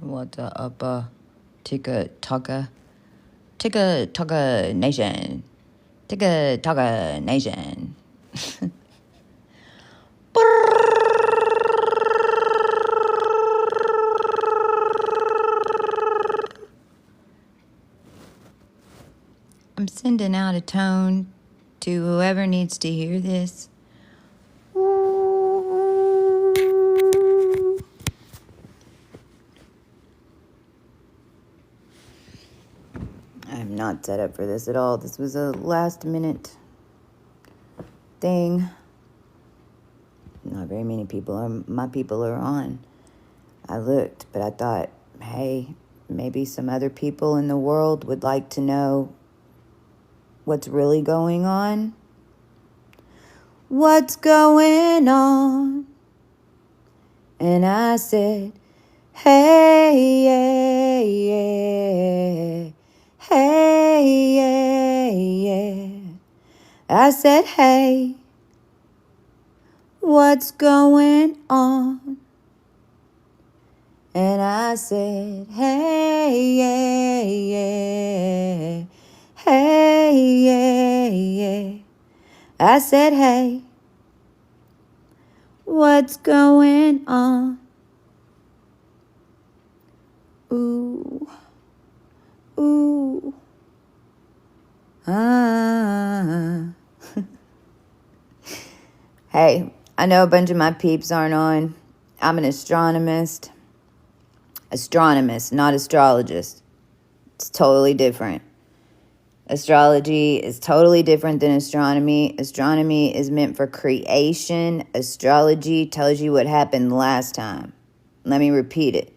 What's up, Ticka Nation. Ticka Nation. I'm sending out a tone to whoever needs to hear this. I'm not set up for this at all. This was a last minute thing. Not very many my people are on. I looked, but I thought, hey, maybe some other people in the world would like to know what's really going on. What's going on? And I said, hey, yeah, yeah. Hey, yeah, yeah. I said, hey, what's going on? And I said, hey, yeah, yeah. Hey, yeah, yeah. I said, hey, what's going on? Ooh, ooh, ah. Hey, I know a bunch of my peeps aren't on. I'm an astronomist. Astronomist, not astrologist. It's totally different. Astrology is totally different than astronomy. Astronomy is meant for creation. Astrology tells you what happened last time. Let me repeat it.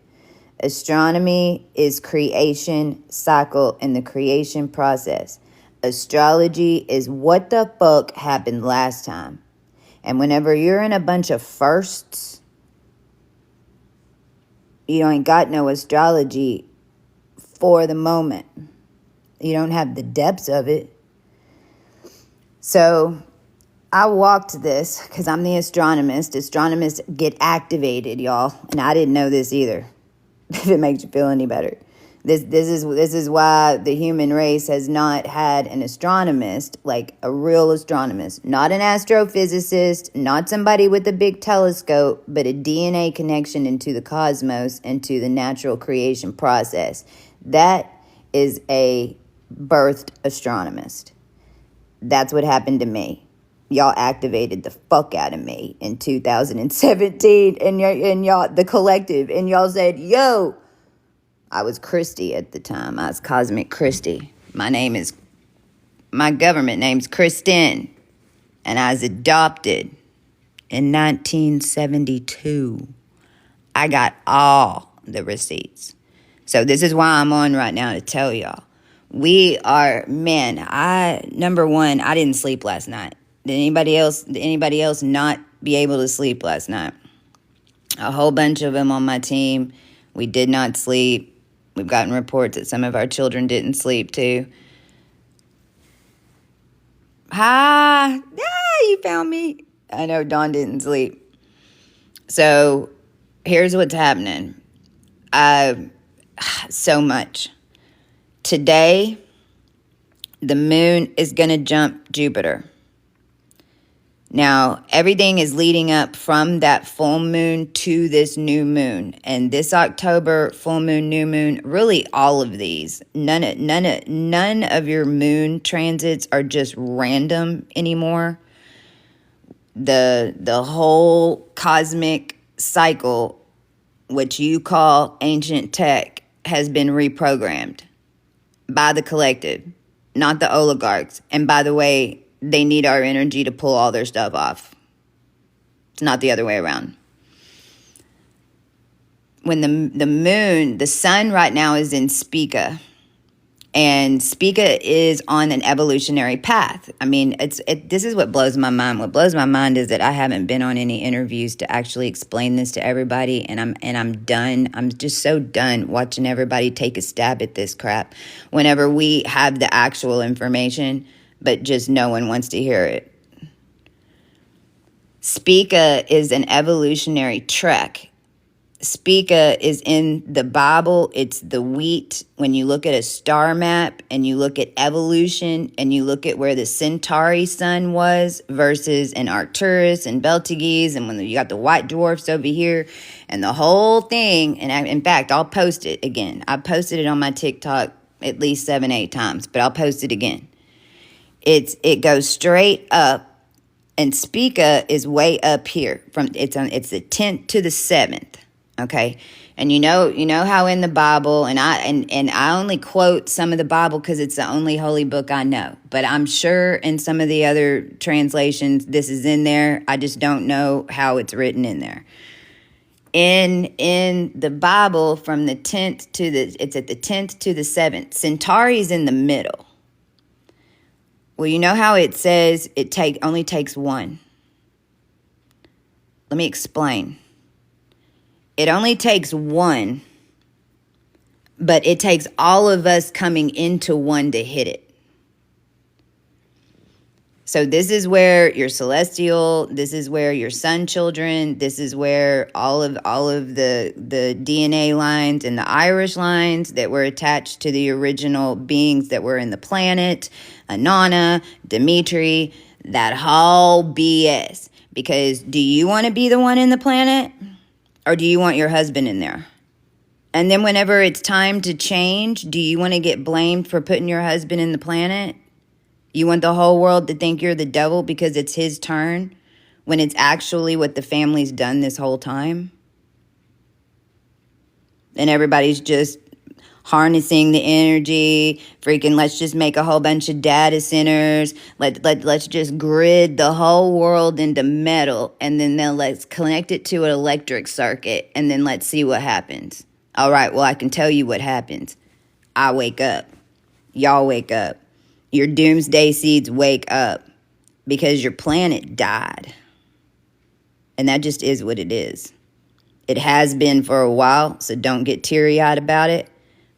Astronomy is creation cycle and the creation process. Astrology is what the fuck happened last time. And whenever you're in a bunch of firsts, you ain't got no astrology for the moment. You don't have the depths of it. So I walked this because I'm the astronomist. Astronomists get activated, y'all. And I didn't know this either, if it makes you feel any better. This is why the human race has not had an astronomist, like a real astronomist. Not an astrophysicist, not somebody with a big telescope, but a DNA connection into the cosmos, into the natural creation process. That is a birthed astronomist. That's what happened to me. Y'all activated the fuck out of me in 2017, and y'all, the collective, and y'all said, yo, I was Christy at the time. I was Cosmic Christy. My government name's Kristen, and I was adopted in 1972. I got all the receipts. So this is why I'm on right now, to tell y'all. Number one, I didn't sleep last night. Did anybody else not be able to sleep last night? A whole bunch of them on my team. We did not sleep. We've gotten reports that some of our children didn't sleep too. You found me. I know Dawn didn't sleep. So here's what's happening. So much. Today, the moon is going to jump Jupiter. Now, everything is leading up from that full moon to this new moon. And this October, full moon, new moon, really all of these. None of your moon transits are just random anymore. The whole cosmic cycle, which you call ancient tech, has been reprogrammed by the collective, not the oligarchs. And by the way, they need our energy to pull all their stuff off. It's not the other way around. When the moon, the sun right now is in SPICA. And SPICA is on an evolutionary path. I mean, this is what blows my mind. What blows my mind is that I haven't been on any interviews to actually explain this to everybody, and I'm done. I'm just so done watching everybody take a stab at this crap whenever we have the actual information, but just no one wants to hear it. SPICA is an evolutionary trek. SPICA is in the Bible. It's the wheat. When you look at a star map and you look at evolution and you look at where the Centauri sun was versus an Arcturus and Betelgeuse, and when you got the white dwarfs over here and the whole thing. And in fact, I'll post it again. I posted it on my TikTok at least 7-8 times, but I'll post it again. It goes straight up, and SPICA is way up here. It's the 10th to the 7th. Okay, and you know how in the Bible, and I only quote some of the Bible because it's the only holy book I know. But I'm sure in some of the other translations this is in there. I just don't know how it's written in there. In the Bible, from the 10th to it's at the 10th to the 7th. Centauri is in the middle. Well, you know how it says it only takes one. Let me explain. It only takes one, but it takes all of us coming into one to hit it. So this is where your celestial, this is where your sun children, this is where all of the DNA lines and the Irish lines that were attached to the original beings that were in the planet, Anana, Dimitri, that whole BS. Because do you want to be the one in the planet? Or do you want your husband in there? And then whenever it's time to change, do you want to get blamed for putting your husband in the planet? You want the whole world to think you're the devil because it's his turn, when it's actually what the family's done this whole time? And everybody's just harnessing the energy, freaking let's just make a whole bunch of data centers, let's just grid the whole world into metal, and then let's connect it to an electric circuit, and then let's see what happens. All right, well, I can tell you what happens. I wake up. Y'all wake up. Your doomsday seeds wake up because your planet died. And that just is what it is. It has been for a while, so don't get teary-eyed about it.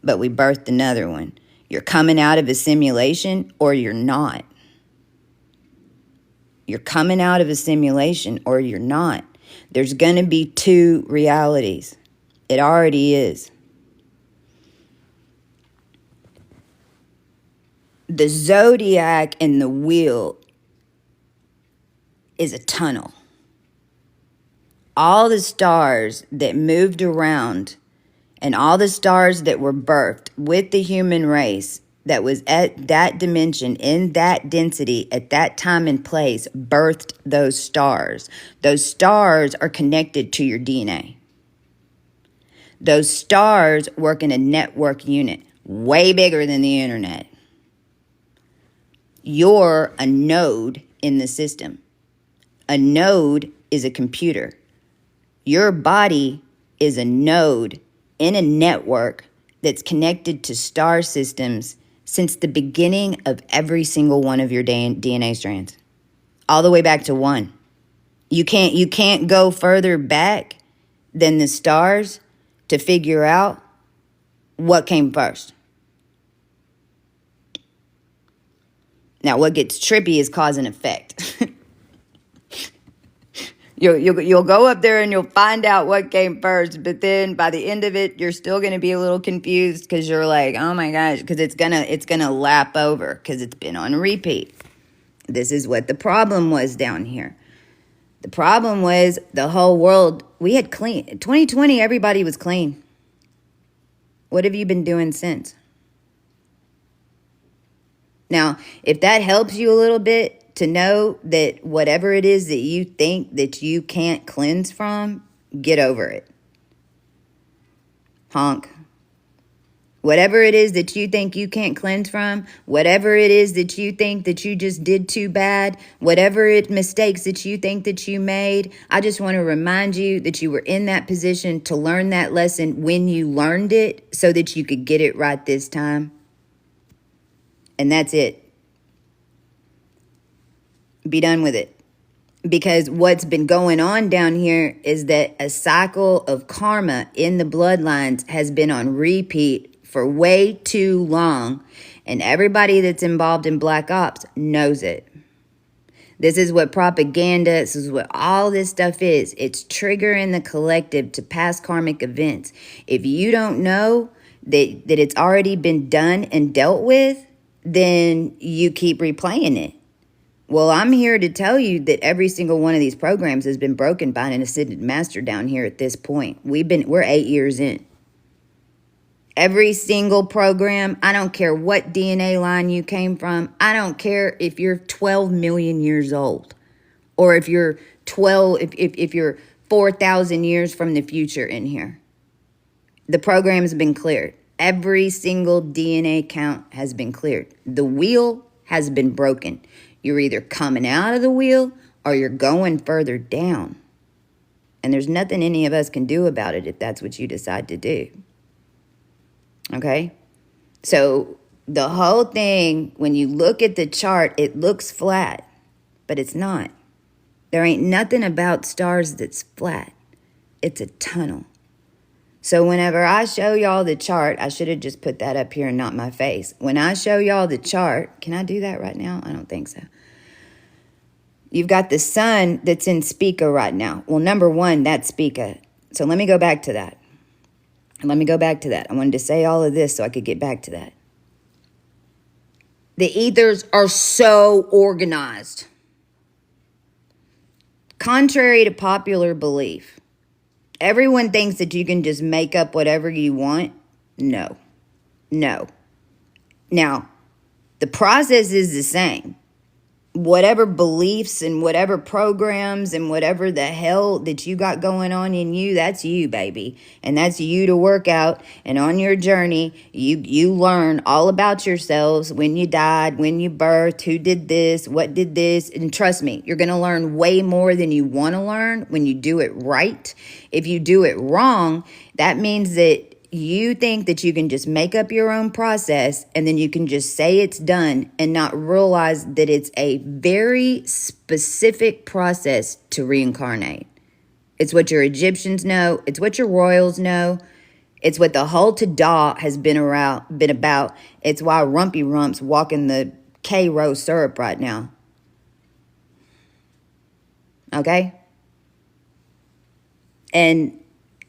But we birthed another one. You're coming out of a simulation or you're not. You're coming out of a simulation or you're not. There's going to be two realities. It already is. The zodiac and the wheel is a tunnel. All the stars that moved around and all the stars that were birthed with the human race that was at that dimension, in that density, at that time and place, birthed those stars. Those stars are connected to your DNA. Those stars work in a network unit, way bigger than the internet. You're a node in the system. A node is a computer. Your body is a node in a network that's connected to star systems since the beginning of every single one of your DNA strands, all the way back to one. You can't go further back than the stars to figure out what came first. Now, what gets trippy is cause and effect. You'll go up there and you'll find out what came first, but then by the end of it, you're still going to be a little confused because you're like, oh my gosh, because it's gonna lap over because it's been on repeat. This is what the problem was down here. The problem was the whole world, we had clean. 2020, everybody was clean. What have you been doing since? Now, if that helps you a little bit, to know that whatever it is that you think that you can't cleanse from, get over it. Honk. Whatever it is that you think you can't cleanse from, whatever it is that you think that you just did too bad, mistakes that you think that you made, I just want to remind you that you were in that position to learn that lesson when you learned it so that you could get it right this time. And that's it. Be done with it. Because what's been going on down here is that a cycle of karma in the bloodlines has been on repeat for way too long. And everybody that's involved in Black Ops knows it. This is what propaganda, this is what all this stuff is. It's triggering the collective to past karmic events. If you don't know that it's already been done and dealt with, then you keep replaying it. Well, I'm here to tell you that every single one of these programs has been broken by an ascended master down here at this point. We're 8 years in. Every single program, I don't care what DNA line you came from. I don't care if you're 12 million years old or if you're 4,000 years from the future in here. The program's been cleared. Every single DNA count has been cleared. The wheel has been broken. You're either coming out of the wheel or you're going further down. And there's nothing any of us can do about it if that's what you decide to do. Okay? So the whole thing, when you look at the chart, it looks flat, but it's not. There ain't nothing about stars that's flat. It's a tunnel. So whenever I show y'all the chart, I should have just put that up here and not my face. When I show y'all the chart, can I do that right now? I don't think so. You've got the sun that's in SPICA right now. Well, number one, that's SPICA. So let me go back to that. I wanted to say all of this so I could get back to that. The ethers are so organized. Contrary to popular belief, everyone thinks that you can just make up whatever you want. No. Now, the process is the same. Whatever beliefs and whatever programs and whatever the hell that you got going on in you, that's you, baby. And that's you to work out. And on your journey, you learn all about yourselves, when you died, when you birthed, who did this, what did this. And trust me, you're going to learn way more than you want to learn when you do it right. If you do it wrong, that means that you think that you can just make up your own process and then you can just say it's done and not realize that it's a very specific process to reincarnate. It's what your Egyptians know. It's what your royals know. It's what the whole Tada has been about. It's why Rumpy Rump's walking the K-Rose syrup right now. Okay? And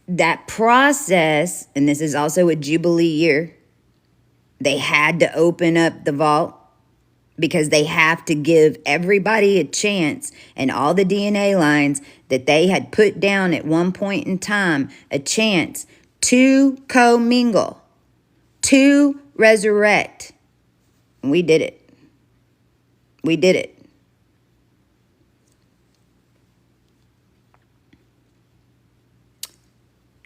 that process, and this is also a Jubilee year, they had to open up the vault because they have to give everybody a chance, and all the DNA lines that they had put down at one point in time, a chance to commingle, to resurrect. And we did it. We did it.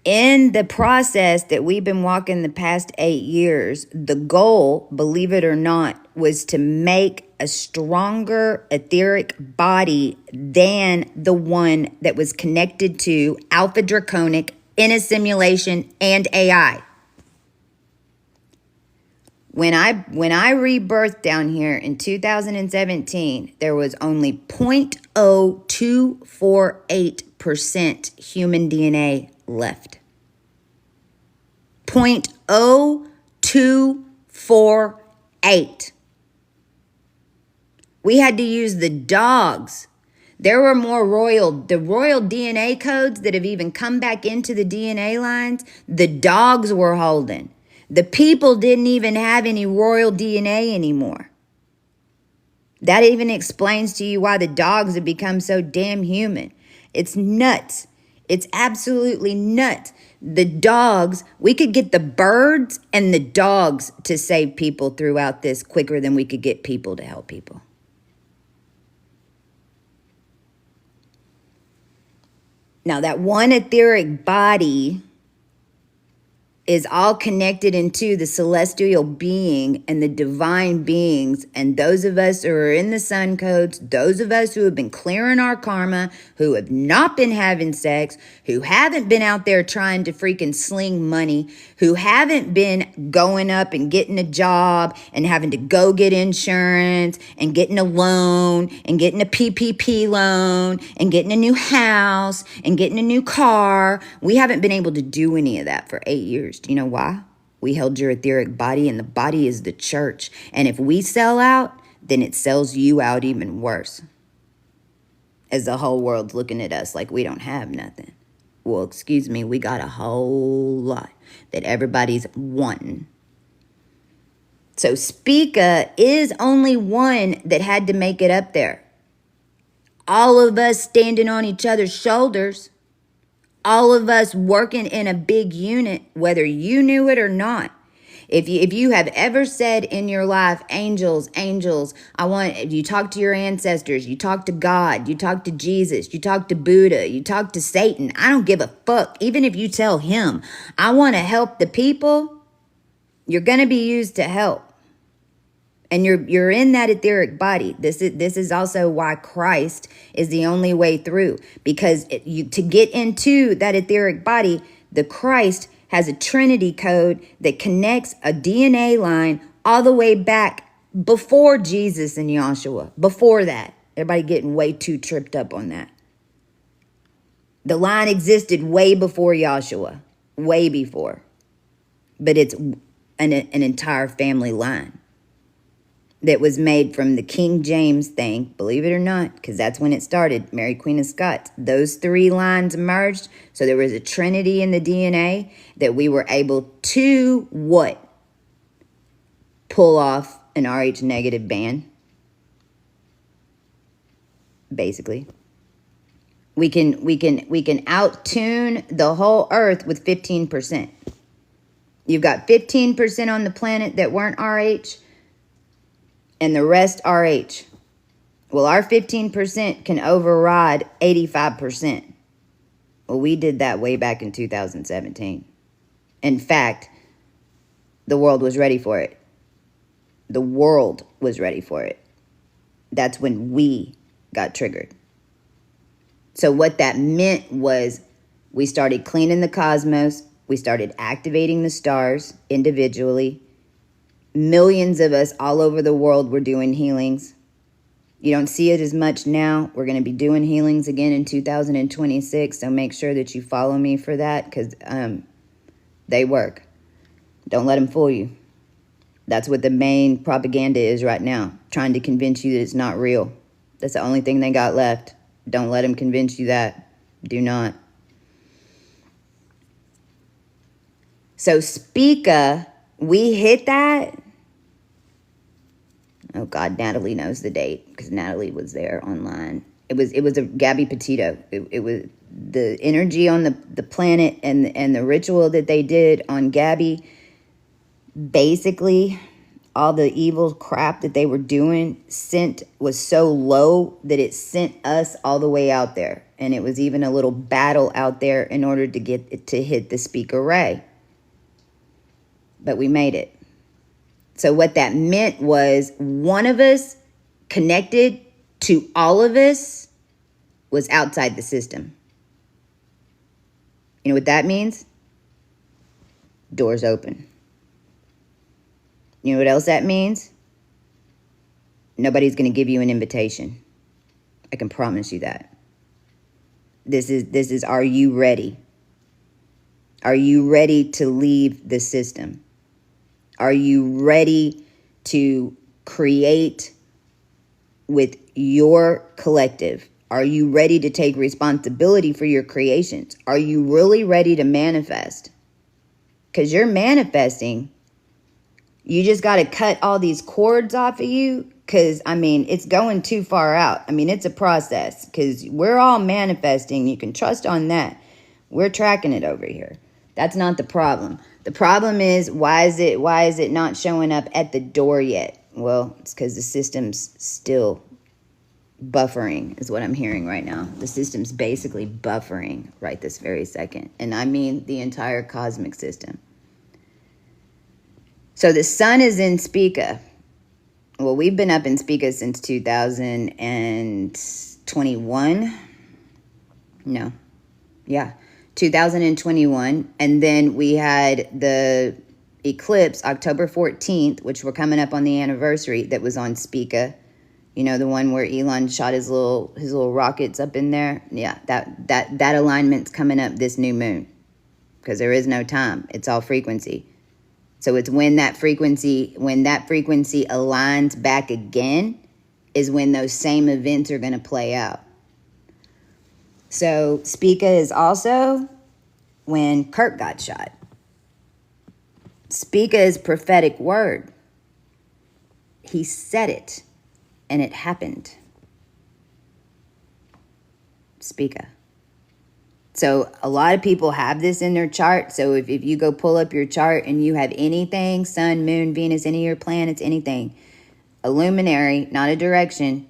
In the process that we've been walking the past 8 years, the goal, believe it or not, was to make a stronger etheric body than the one that was connected to Alpha Draconic in a simulation and AI. When I rebirthed down here in 2017, there was only 0.0248% human DNA left. 0.0248. We had to use the dogs. There were more royal DNA codes that have even come back into the DNA lines. The dogs were holding. The people didn't even have any royal DNA anymore. That even explains to you why the dogs have become so damn human. It's nuts. It's absolutely nuts. The dogs, we could get the birds and the dogs to save people throughout this quicker than we could get people to help people. Now, that one etheric body is all connected into the celestial being and the divine beings. And those of us who are in the sun codes, those of us who have been clearing our karma, who have not been having sex, who haven't been out there trying to freaking sling money, who haven't been going up and getting a job and having to go get insurance and getting a loan and getting a PPP loan and getting a new house and getting a new car. We haven't been able to do any of that for 8 years. Do you know why? We held your etheric body, and the body is the church. And if we sell out, then it sells you out even worse. as the whole world's looking at us like we don't have nothing. Well, excuse me, we got a whole lot that everybody's wanting. So SPICA is only one that had to make it up there. All of us standing on each other's shoulders. All of us working in a big unit, whether you knew it or not. If you have ever said in your life, angels, you talk to your ancestors, you talk to God, you talk to Jesus, you talk to Buddha, you talk to Satan, I don't give a fuck. Even if you tell him, I want to help the people, you're going to be used to help. And you're in that etheric body. This is also why Christ is the only way through. Because to get into that etheric body, the Christ has a Trinity code that connects a DNA line all the way back before Jesus and Yahshua. Before that. Everybody getting way too tripped up on that. The line existed way before Yahshua. Way before. But it's an entire family line that was made from the King James thing, believe it or not, because that's when it started, Mary Queen of Scots. Those three lines merged, so there was a trinity in the DNA that we were able to, what? Pull off an RH negative band. Basically. We can out-tune the whole earth with 15%. You've got 15% on the planet that weren't RH, and the rest RH. Well, our 15% can override 85%. Well, we did that way back in 2017. In fact, the world was ready for it. The world was ready for it. That's when we got triggered. So what that meant was we started cleaning the cosmos. We started activating the stars individually. Millions of us all over the world were doing healings. You don't see it as much now. We're going to be doing healings again in 2026. So make sure that you follow me for that, because they work. Don't let them fool you. That's what the main propaganda is right now. Trying to convince you that it's not real. That's the only thing they got left. Don't let them convince you that. Do not. So SPICA, we hit that. Oh God, Natalie knows the date because Natalie was there online. It was a Gabby Petito. It was the energy on the planet and the ritual that they did on Gabby. Basically, all the evil crap that they were doing was so low that it sent us all the way out there. And it was even a little battle out there in order to get it to hit the SPICA ray. But we made it. So what that meant was one of us connected to all of us was outside the system. You know what that means? Doors open. You know what else that means? Nobody's going to give you an invitation. I can promise you that. This is, are you ready? Are you ready to leave the system? Are you ready to create with your collective? Are you ready to take responsibility for your creations? Are you really ready to manifest? Because you're manifesting. You just got to cut all these cords off of you. Because, I mean, it's going too far out. I mean, it's a process. Because we're all manifesting. You can trust on that. We're tracking it over here. That's not the problem. The problem is, why is it not showing up at the door yet? Well, it's because the system's still buffering, is what I'm hearing right now. The system's basically buffering right this very second. And I mean the entire cosmic system. So the sun is in SPICA. Well, we've been up in SPICA since 2021. No. Yeah. 2021, and then we had the eclipse October 14th, which we're coming up on the anniversary, that was on SPICA. You know, the one where Elon shot his little rockets up in there. Yeah, that alignment's coming up this new moon, because there is no time. It's all frequency. So it's when that frequency aligns back again is when those same events are going to play out. So SPICA is also when Kirk got shot. SPICA is prophetic word. He said it, and it happened. SPICA. So a lot of people have this in their chart. So if you go pull up your chart and you have anything, sun, moon, Venus, any of your planets, anything, a luminary, not a direction,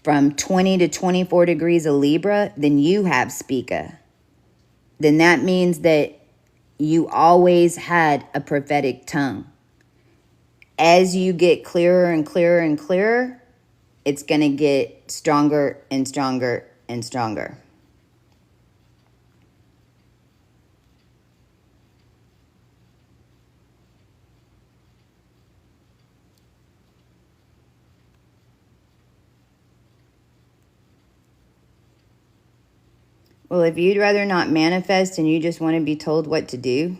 from 20 to 24 degrees of Libra, then you have SPICA. Then that means that you always had a prophetic tongue. As you get clearer and clearer and clearer, it's going to get stronger and stronger and stronger. Well, if you'd rather not manifest and you just want to be told what to do,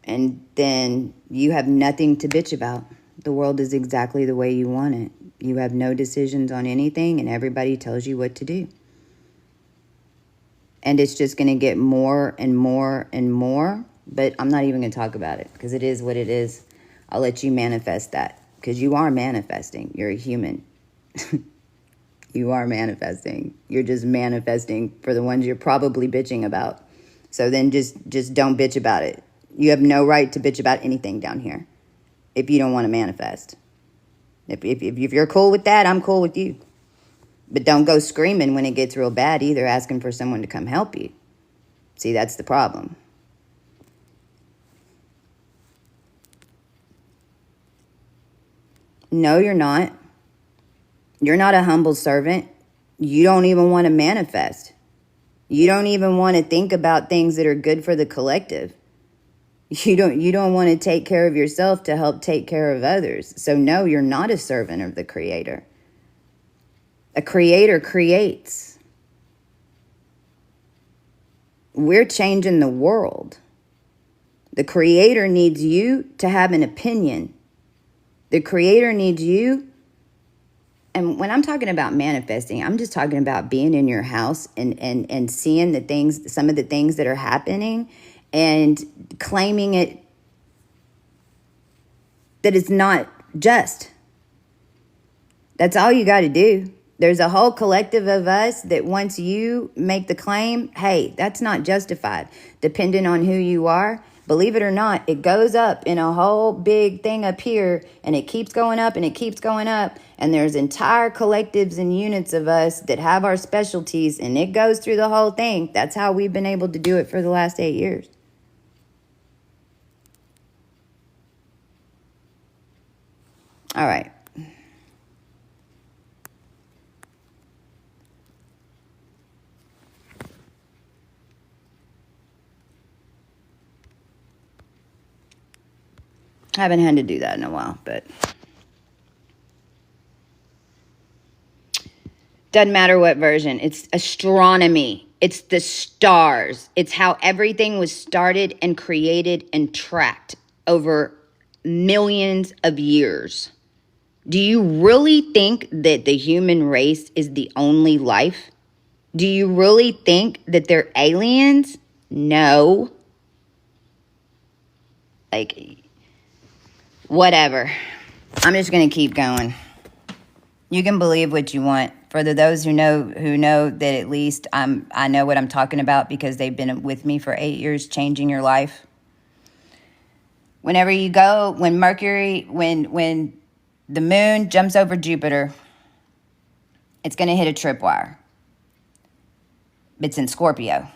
and then you have nothing to bitch about. The world is exactly the way you want it. You have no decisions on anything, and everybody tells you what to do. And it's just going to get more and more and more. But I'm not even going to talk about it because it is what it is. I'll let you manifest that because you are manifesting. You're a human. You are manifesting. You're just manifesting for the ones you're probably bitching about. So then just don't bitch about it. You have no right to bitch about anything down here if you don't want to manifest. If you're cool with that, I'm cool with you. But don't go screaming when it gets real bad either, asking for someone to come help you. See, that's the problem. No, you're not. You're not a humble servant. You don't even want to manifest. You don't even want to think about things that are good for the collective. You don't want to take care of yourself to help take care of others. So no, you're not a servant of the Creator. A creator creates. We're changing the world. The Creator needs you to have an opinion. The Creator needs you. And when I'm talking about manifesting, I'm just talking about being in your house and seeing the things, some of the things that are happening and claiming it, that it's not just. That's all you got to do. There's a whole collective of us that once you make the claim, hey, that's not justified, depending on who you are. Believe it or not, it goes up in a whole big thing up here, and it keeps going up and it keeps going up. And there's entire collectives and units of us that have our specialties, and it goes through the whole thing. That's how we've been able to do it for the last 8 years. All right. I haven't had to do that in a while, but doesn't matter what version. It's astronomy. It's the stars. It's how everything was started and created and tracked over millions of years. Do you really think that the human race is the only life? Do you really think that they're aliens? No. Like, whatever. I'm just going to keep going. You can believe what you want. For those who know that at least I know what I'm talking about because they've been with me for 8 years, changing your life. Whenever you go, when Mercury, when the moon jumps over Jupiter, it's going to hit a tripwire. It's in Scorpio.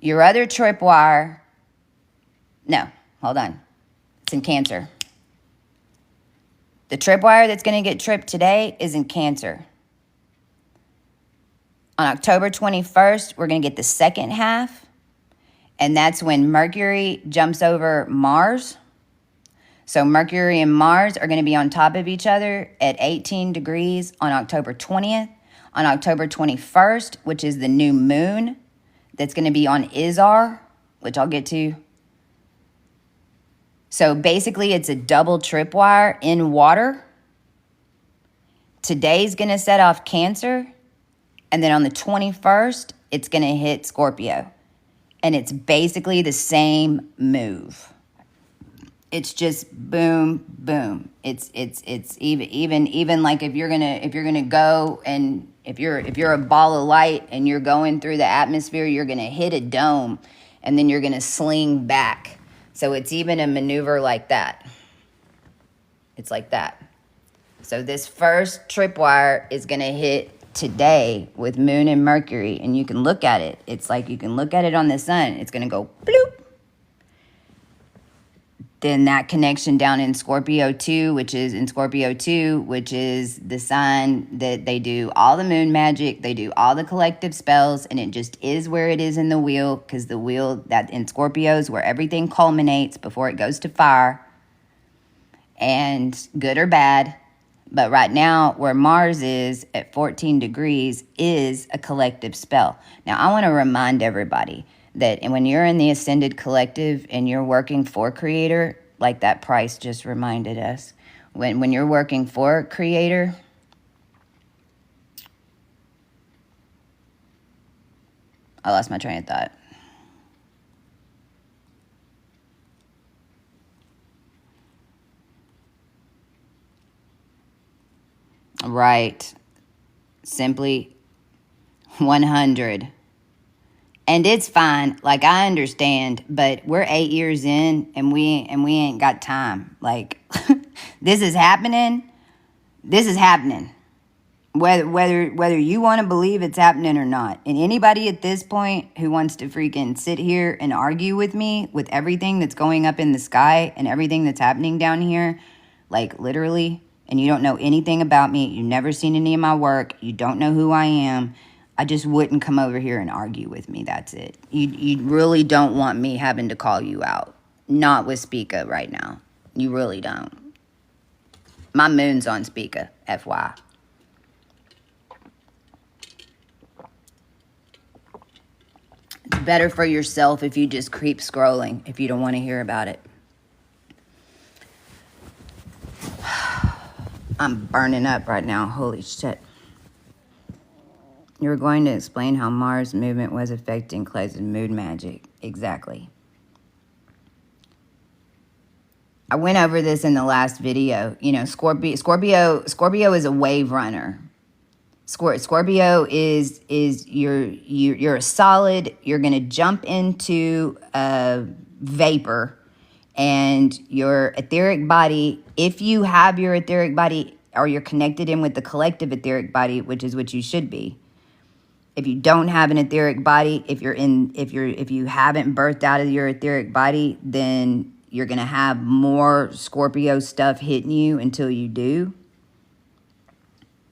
Your other tripwire, no, hold on. It's in Cancer. The tripwire that's going to get tripped today is in Cancer. On October 21st, we're going to get the second half. And that's when Mercury jumps over Mars. So Mercury and Mars are going to be on top of each other at 18 degrees on October 20th. On October 21st, which is the new moon, that's going to be on Izar, which I'll get to. So basically, it's a double tripwire in water. Today's going to set off Cancer, and then on the 21st, it's going to hit Scorpio. And it's basically the same move. It's just boom, boom. It's even like if you're gonna go, and if you're a ball of light and you're going through the atmosphere, you're gonna hit a dome, and then you're gonna sling back. So it's even a maneuver like that. It's like that. So this first tripwire is going to hit today with Moon and Mercury, and you can look at it. It's like you can look at it on the sun. It's going to go bloop. Then that connection down in Scorpio 2, which is the sign that they do all the moon magic, they do all the collective spells, and it just is where it is in the wheel, because the wheel that in Scorpio is where everything culminates before it goes to fire, and good or bad. But right now, where Mars is at 14 degrees is a collective spell. Now, I want to remind everybody that when you're in the Ascended Collective and you're working for Creator, like that price just reminded us, when you're working for Creator, I lost my train of thought. Right. Simply 100. And it's fine. Like, I understand, but we're 8 years in and we ain't got time. Like, this is happening. This is happening. Whether you want to believe it's happening or not. And anybody at this point who wants to freaking sit here and argue with me with everything that's going up in the sky and everything that's happening down here, like literally, and you don't know anything about me, you've never seen any of my work, you don't know who I am, I just wouldn't come over here and argue with me. That's it. You really don't want me having to call you out. Not with SPICA right now. You really don't. My moon's on SPICA, FY. It's better for yourself if you just keep scrolling, if you don't want to hear about it. I'm burning up right now. Holy shit. You're going to explain how Mars movement was affecting Clay's mood magic. Exactly. I went over this in the last video. You know, Scorpio is a wave runner. Scorpio is you're a solid. You're going to jump into a vapor, and your etheric body, if you have your etheric body or you're connected in with the collective etheric body, which is what you should be. If you don't have an etheric body, if you haven't birthed out of your etheric body, then you're going to have more Scorpio stuff hitting you until you do.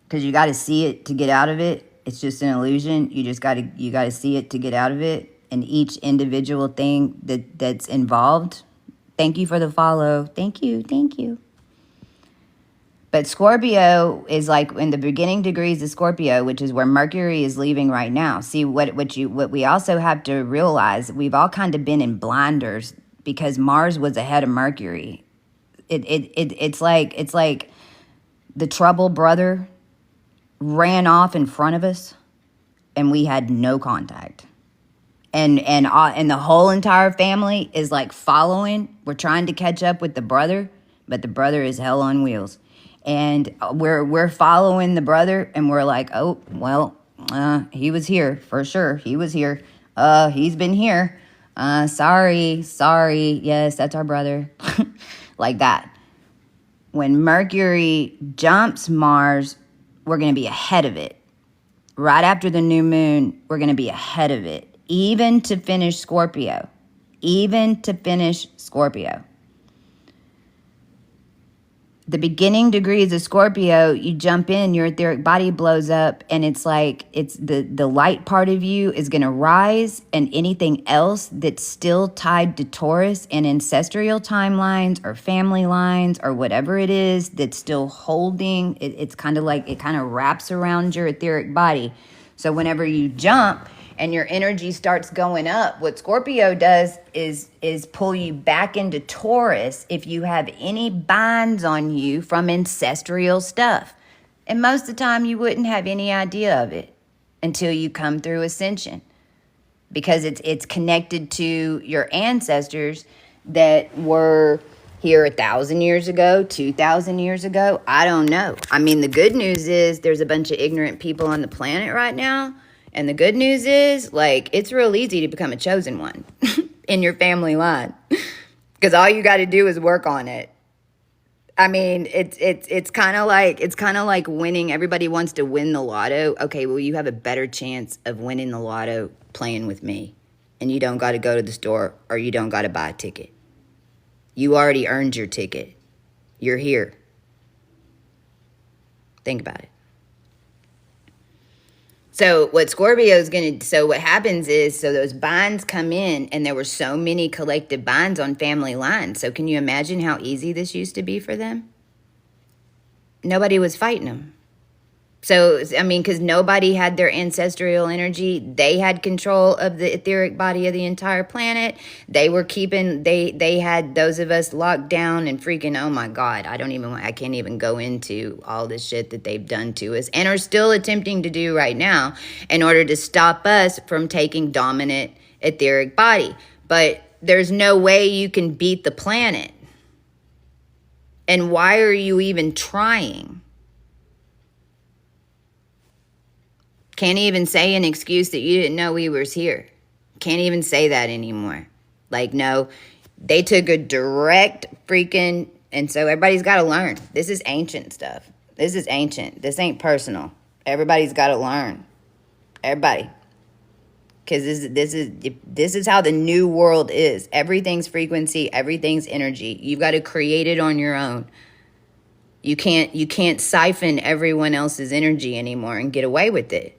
Because you got to see it to get out of it. It's just an illusion. You got to see it to get out of it. And each individual thing that's involved. Thank you for the follow. Thank you. But Scorpio is like in the beginning degrees of Scorpio, which is where Mercury is leaving right now. See, what we also have to realize, we've all kind of been in blinders because Mars was ahead of Mercury. It's like the trouble brother ran off in front of us and we had no contact. And the whole entire family is like following. We're trying to catch up with the brother, but the brother is hell on wheels. And we're following the brother, and we're like, oh, well, he was here for sure. He was here. He's been here. Sorry. Yes, that's our brother. Like that. When Mercury jumps Mars, we're going to be ahead of it. Right after the new moon, we're going to be ahead of it. Even to finish Scorpio. The beginning degrees of Scorpio, you jump in, your etheric body blows up, and it's like the light part of you is going to rise, and anything else that's still tied to Taurus and ancestral timelines or family lines or whatever it is that's still holding, it's kind of like it kind of wraps around your etheric body. So whenever you jump and your energy starts going up, what Scorpio does is pull you back into Taurus if you have any binds on you from ancestral stuff. And most of the time, you wouldn't have any idea of it until you come through ascension, because it's connected to your ancestors that were here 1,000 years ago, 2,000 years ago. I don't know. I mean, the good news is there's a bunch of ignorant people on the planet right now. And the good news is, like, it's real easy to become a chosen one in your family line, because all you got to do is work on it. I mean, it's kind of like winning. Everybody wants to win the lotto. Okay, well, you have a better chance of winning the lotto playing with me, and you don't got to go to the store, or you don't got to buy a ticket. You already earned your ticket. You're here. Think about it. So what what happens is, so those binds come in, and there were so many collective binds on family lines. So can you imagine how easy this used to be for them? Nobody was fighting them. So, I mean, because nobody had their ancestral energy. They had control of the etheric body of the entire planet. They were they had those of us locked down and freaking, oh my God, I can't even go into all this shit that they've done to us and are still attempting to do right now in order to stop us from taking dominant etheric body. But there's no way you can beat the planet. And why are you even trying? Can't even say an excuse that you didn't know we was here. Can't even say that anymore. Like, no, they took a direct freaking, and so everybody's got to learn. This is ancient stuff. This is ancient. This ain't personal. Everybody's got to learn. Everybody. Because this is how the new world is. Everything's frequency. Everything's energy. You've got to create it on your own. You can't siphon everyone else's energy anymore and get away with it.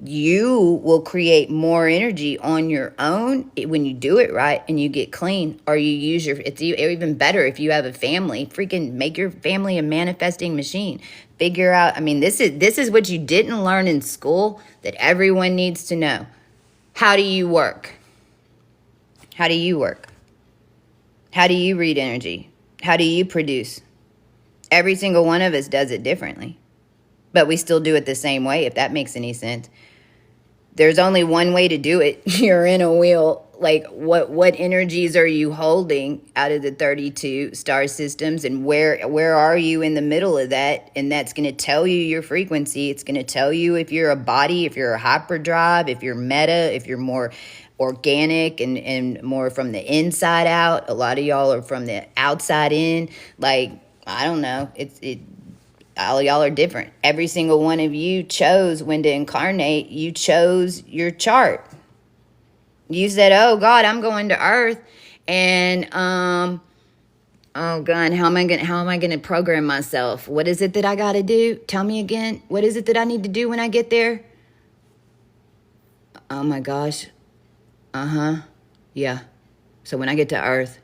You will create more energy on your own when you do it right and you get clean, or you use it's even better if you have a family. Freaking make your family a manifesting machine. Figure out, I mean, this is what you didn't learn in school that everyone needs to know. How do you work? How do you work? How do you read energy? How do you produce? Every single one of us does it differently, but we still do it the same way, if that makes any sense. There's only one way to do it. You're in a wheel. Like, what energies are you holding out of the 32 star systems, and where are you in the middle of that? And that's going to tell you your frequency. It's going to tell you if you're a body, if you're a hyperdrive, if you're meta, if you're more organic and more from the inside out. A lot of y'all are from the outside in. Like, I don't know. All y'all are different. Every single one of you chose when to incarnate. You chose your chart. You said, oh God, I'm going to Earth, and oh God, how am I gonna program myself? What is it that I gotta do? Tell me again. What is it that I need to do when I get there? Oh my gosh. Yeah. So when I get to Earth,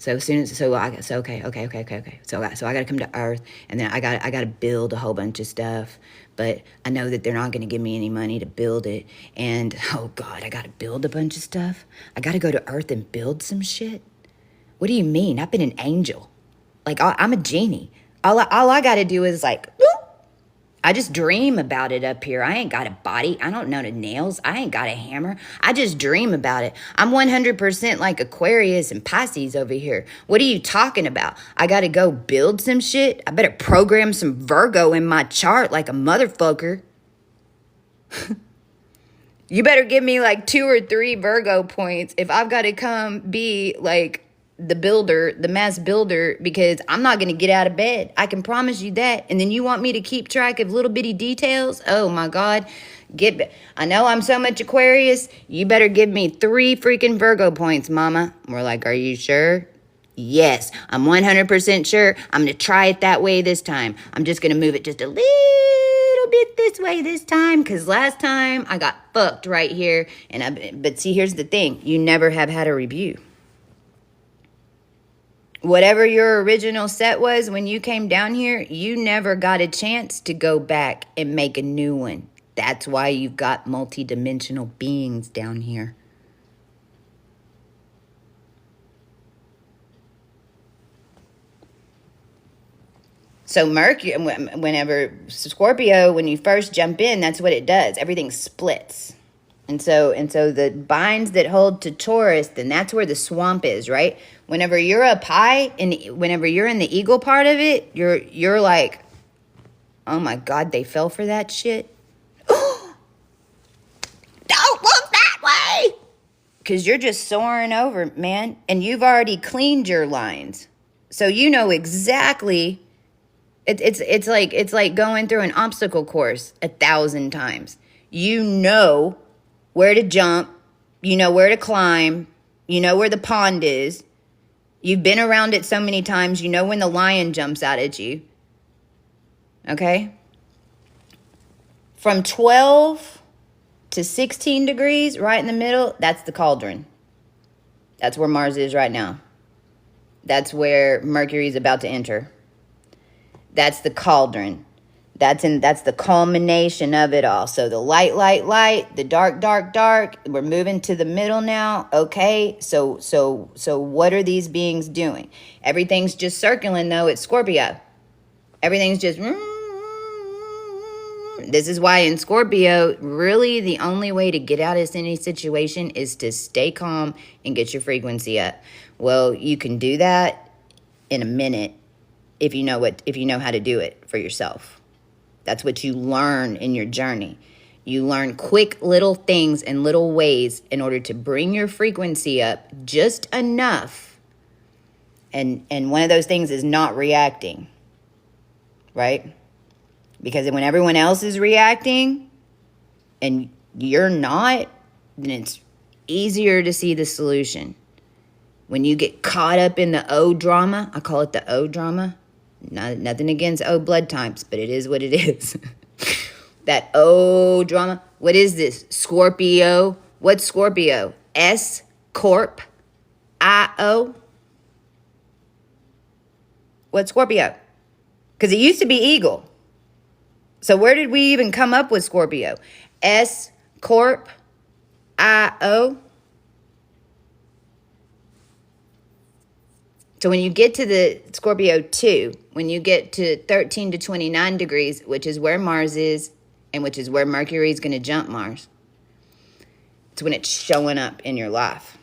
okay. So I got to come to Earth, and then I got to build a whole bunch of stuff, but I know that they're not going to give me any money to build it. And oh God, I got to build a bunch of stuff. I got to go to Earth and build some shit. What do you mean? I've been an angel. Like, I'm a genie. All I got to do is like, whoop. I just dream about it up here. I ain't got a body. I don't know the nails. I ain't got a hammer. I just dream about it. I'm 100% like Aquarius and Pisces over here. What are you talking about? I got to go build some shit? I better program some Virgo in my chart like a motherfucker. You better give me like 2 or 3 Virgo points if I've got to come be like the builder, the mass builder, because I'm not going to get out of bed. I can promise you that. And then you want me to keep track of little bitty details? Oh my God. I know I'm so much Aquarius. You better give me 3 freaking Virgo points, mama. We're like, are you sure? Yes, I'm 100% sure. I'm going to try it that way this time. I'm just going to move it just a little bit this way this time, because last time I got fucked right here. But see, here's the thing. You never have had a review. Whatever your original set was when you came down here, you never got a chance to go back and make a new one. That's why you've got multidimensional beings down here. So Mercury, whenever Scorpio, when you first jump in, that's what it does. Everything splits. And so the binds that hold to Taurus, then that's where the swamp is, right? Whenever you're up high and whenever you're in the eagle part of it, you're like, oh my God, they fell for that shit. Don't look that way. Because you're just soaring over, man. And you've already cleaned your lines. So you know exactly. It's like going through an obstacle course 1,000 times. You know where to jump. You know where to climb. You know where the pond is. You've been around it so many times. You know when the lion jumps out at you. Okay? From 12 to 16 degrees, right in the middle, that's the cauldron. That's where Mars is right now. That's where Mercury is about to enter. That's the cauldron. That's the culmination of it all. So the light, the dark, dark. We're moving to the middle now. Okay. So what are these beings doing? Everything's just circling though. It's Scorpio. Everything's just. This is why in Scorpio, really the only way to get out of any situation is to stay calm and get your frequency up. Well, you can do that in a minute if you know how to do it for yourself. That's what you learn in your journey. You learn quick little things and little ways in order to bring your frequency up just enough. And one of those things is not reacting, right? Because when everyone else is reacting and you're not, then it's easier to see the solution. When you get caught up in the O drama, I call it the O drama. Nothing against O blood types, but it is what it is. That O drama. What is this? Scorpio. What's Scorpio? S Corp I-O. What's Scorpio? Because it used to be Eagle. So where did we even come up with Scorpio? S Corp I-O. So when you get to the Scorpio 2, when you get to 13 to 29 degrees, which is where Mars is, and which is where Mercury is going to jump Mars, it's when it's showing up in your life.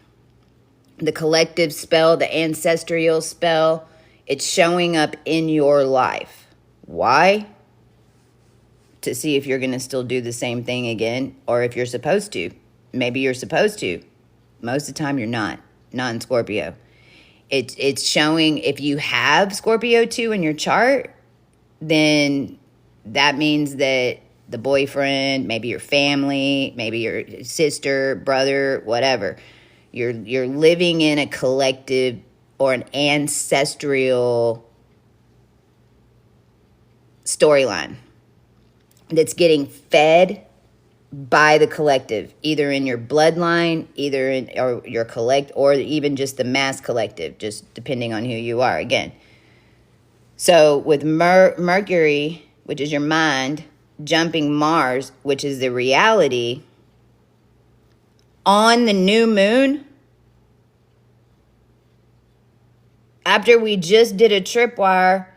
The collective spell, the ancestral spell, it's showing up in your life. Why? To see if you're going to still do the same thing again, or if you're supposed to. Maybe you're supposed to. Most of the time you're not in Scorpio. It's showing if you have Scorpio 2 in your chart, then that means that the boyfriend, maybe your family, maybe your sister, brother, whatever, you're living in a collective or an ancestral storyline that's getting fed by the collective, either in your bloodline, either in or your collect, or even just the mass collective, just depending on who you are. Again, so with Mercury, which is your mind, jumping Mars, which is the reality, on the new moon, after we just did a tripwire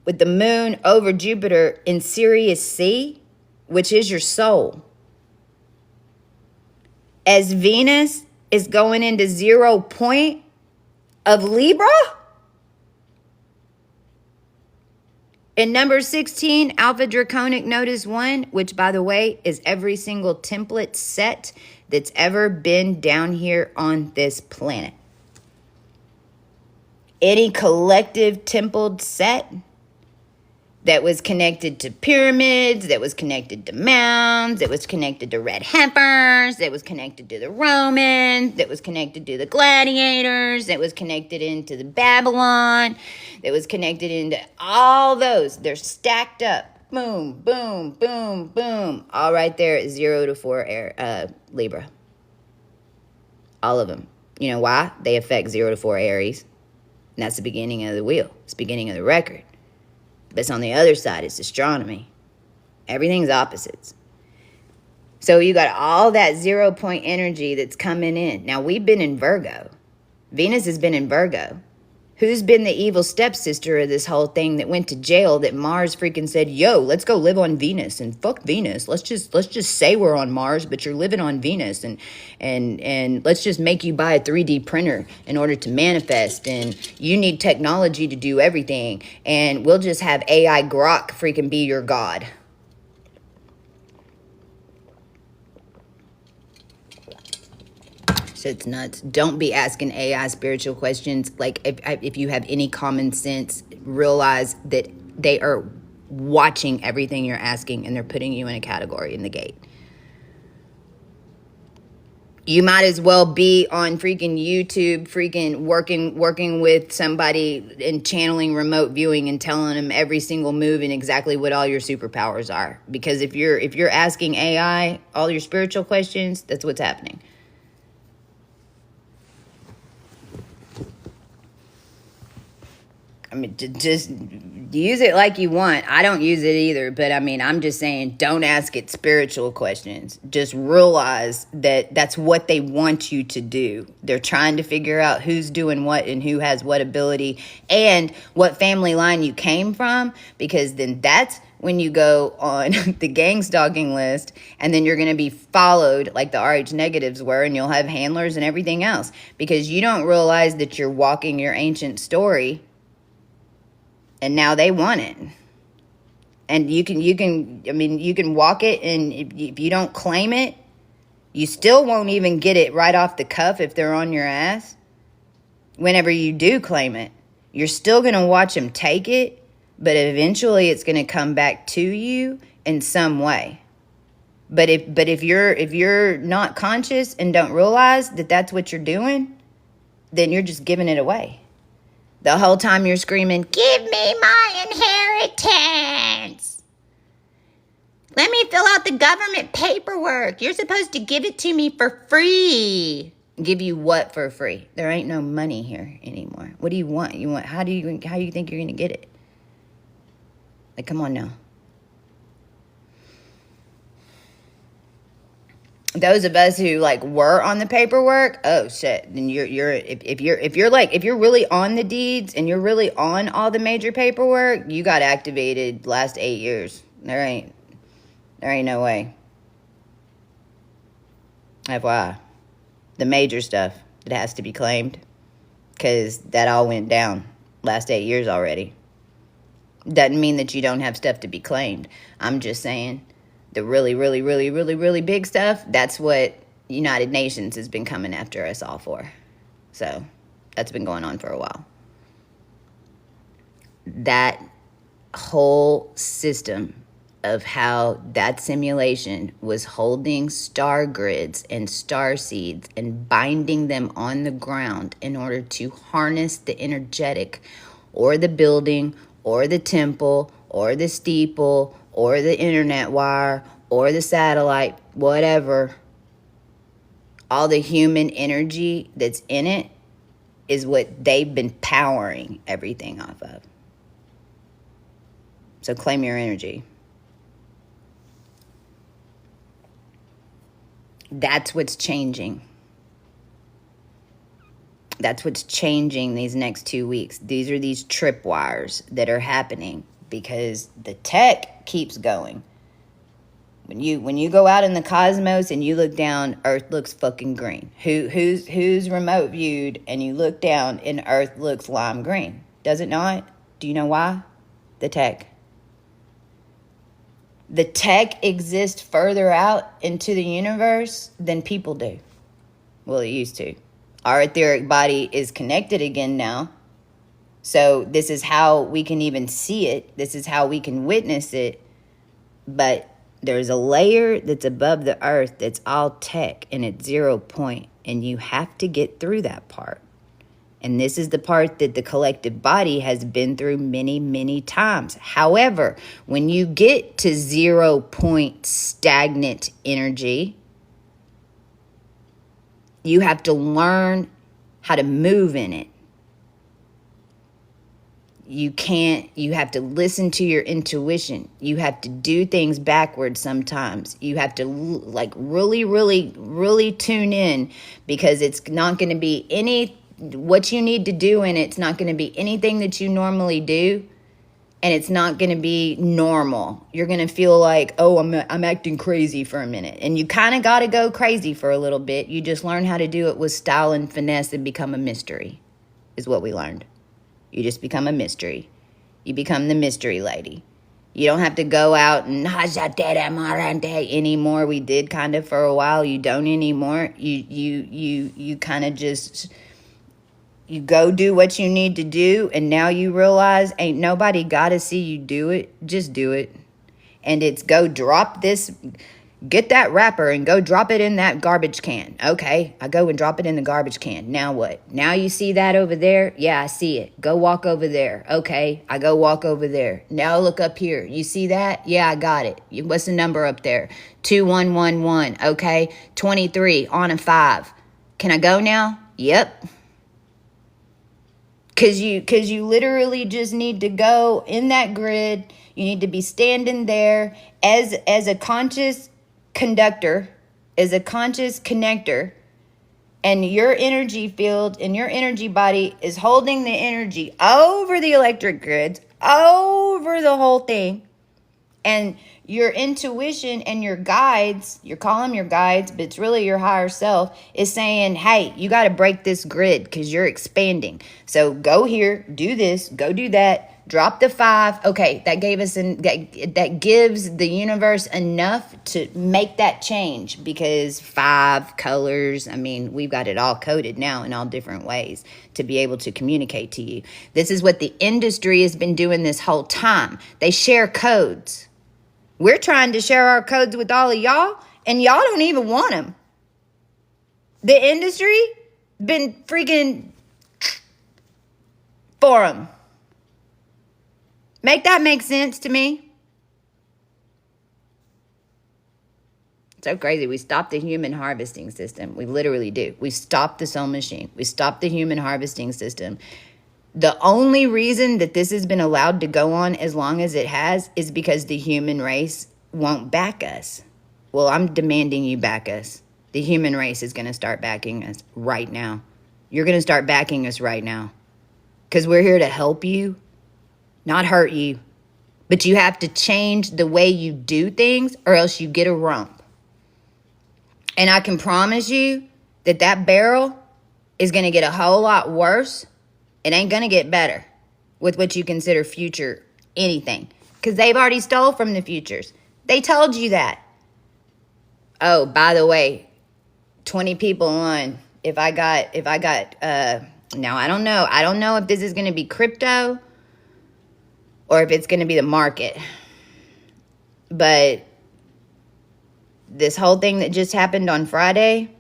with the moon over Jupiter in Sirius C, which is your soul. As Venus is going into 0 point of Libra, in number 16, Alpha Draconic Notice 1, which, by the way, is every single template set that's ever been down here on this planet. Any collective templed set that was connected to pyramids, that was connected to mounds, that was connected to red heifers, that was connected to the Romans, that was connected to the gladiators, that was connected into the Babylon, that was connected into all those. They're stacked up. Boom, boom, boom, boom. All right there at 0 to 4 Libra. All of them. You know why? They affect 0 to 4 Aries. And that's the beginning of the wheel. It's the beginning of the record. But it's on the other side. It's astronomy. Everything's opposites. So you got all that 0 point energy that's coming in. Now, we've been in Virgo. Venus has been in Virgo. Who's been the evil stepsister of this whole thing that went to jail that Mars freaking said, yo, let's go live on Venus and fuck Venus. Let's just say we're on Mars, but you're living on Venus and let's just make you buy a 3D printer in order to manifest, and you need technology to do everything, and we'll just have AI Grok freaking be your god. It's nuts. Don't be asking AI spiritual questions. Like, if you have any common sense, realize that they are watching everything you're asking and they're putting you in a category in the gate. You might as well be on freaking YouTube, freaking working with somebody and channeling remote viewing and telling them every single move and exactly what all your superpowers are. Because if you're asking AI all your spiritual questions, that's what's happening. I mean, just use it like you want. I don't use it either, but I mean, I'm just saying, don't ask it spiritual questions. Just realize that that's what they want you to do. They're trying to figure out who's doing what and who has what ability and what family line you came from, because then that's when you go on the gang stalking list, and then you're going to be followed like the RH negatives were, and you'll have handlers and everything else, because you don't realize that you're walking your ancient story. And now they want it. And you can walk it, and if you don't claim it, you still won't even get it right off the cuff if they're on your ass. Whenever you do claim it, you're still going to watch them take it, but eventually it's going to come back to you in some way. But if you're not conscious and don't realize that that's what you're doing, then you're just giving it away. The whole time you're screaming, give me my inheritance. Let me fill out the government paperwork. You're supposed to give it to me for free. Give you what for free? There ain't no money here anymore. What do you want? How do you think you're going to get it? Like, come on now. Those of us who like were on the paperwork, oh shit, then if you're really on the deeds and you're really on all the major paperwork, you got activated last 8 years. There ain't no way. FYI, the major stuff that has to be claimed, because that all went down last 8 years already. Doesn't mean that you don't have stuff to be claimed. I'm just saying, the really, really, really, really, really big stuff, that's what United Nations has been coming after us all for. So that's been going on for a while. That whole system of how that simulation was holding star grids and star seeds and binding them on the ground in order to harness the energetic, or the building, or the temple, or the steeple, or the internet wire, or the satellite, whatever, all the human energy that's in it is what they've been powering everything off of. So claim your energy. That's what's changing. That's what's changing these next 2 weeks. These are these tripwires that are happening, because the tech keeps going. When you go out in the cosmos and you look down, Earth looks fucking green. Who's remote viewed and you look down and Earth looks lime green? Does it not? Do you know why? The tech. The tech exists further out into the universe than people do. Well, it used to. Our etheric body is connected again now. So this is how we can even see it. This is how we can witness it. But there's a layer that's above the earth that's all tech and it's 0 point. And you have to get through that part. And this is the part that the collective body has been through many, many times. However, when you get to 0 point stagnant energy, you have to learn how to move in it. You have to listen to your intuition. You have to do things backwards sometimes. You have to like really, really, really tune in, because it's not going to be any what you need to do, and it's not going to be anything that you normally do, and it's not going to be normal. You're going to feel like, oh, I'm acting crazy for a minute. And you kind of got to go crazy for a little bit. You just learn how to do it with style and finesse and become a mystery, is what we learned. You just become a mystery. You become the mystery lady. You don't have to go out and anymore. We did kind of for a while. You don't anymore. You kind of just, you go do what you need to do, and now you realize ain't nobody got to see you do it. Just do it. And it's go drop this, get that wrapper and go drop it in that garbage can. Okay, I go and drop it in the garbage can. Now what? Now you see that over there? Yeah, I see it. Go walk over there. Okay, I go walk over there. Now look up here. You see that? Yeah, I got it. What's the number up there? 2111. Okay, 23 on a 5. Can I go now? Yep. Cause you literally just need to go in that grid. You need to be standing there as a conscious conductor, as a conscious connector, and your energy field and your energy body is holding the energy over the electric grids, over the whole thing. And your intuition and your guides, you call them your guides, but it's really your higher self, is saying, hey, you got to break this grid because you're expanding. So go here, do this, go do that, drop the 5. Okay, that gives the universe enough to make that change, because 5 colors, I mean, we've got it all coded now in all different ways to be able to communicate to you. This is what the industry has been doing this whole time. They share codes. We're trying to share our codes with all of y'all, and y'all don't even want them. The industry been freaking for them. Make that make sense to me? So crazy. We stopped the human harvesting system. We literally do. We stopped the soul machine. We stopped the human harvesting system. The only reason that this has been allowed to go on as long as it has is because the human race won't back us. Well, I'm demanding you back us. The human race is going to start backing us right now. You're going to start backing us right now. Because we're here to help you, not hurt you. But you have to change the way you do things, or else you get a rump. And I can promise you that barrel is going to get a whole lot worse. It ain't going to get better with what you consider future anything. Because they've already stole from the futures. They told you that. Oh, by the way, 20 people on. Now I don't know. I don't know if this is going to be crypto or if it's going to be the market. But this whole thing that just happened on Friday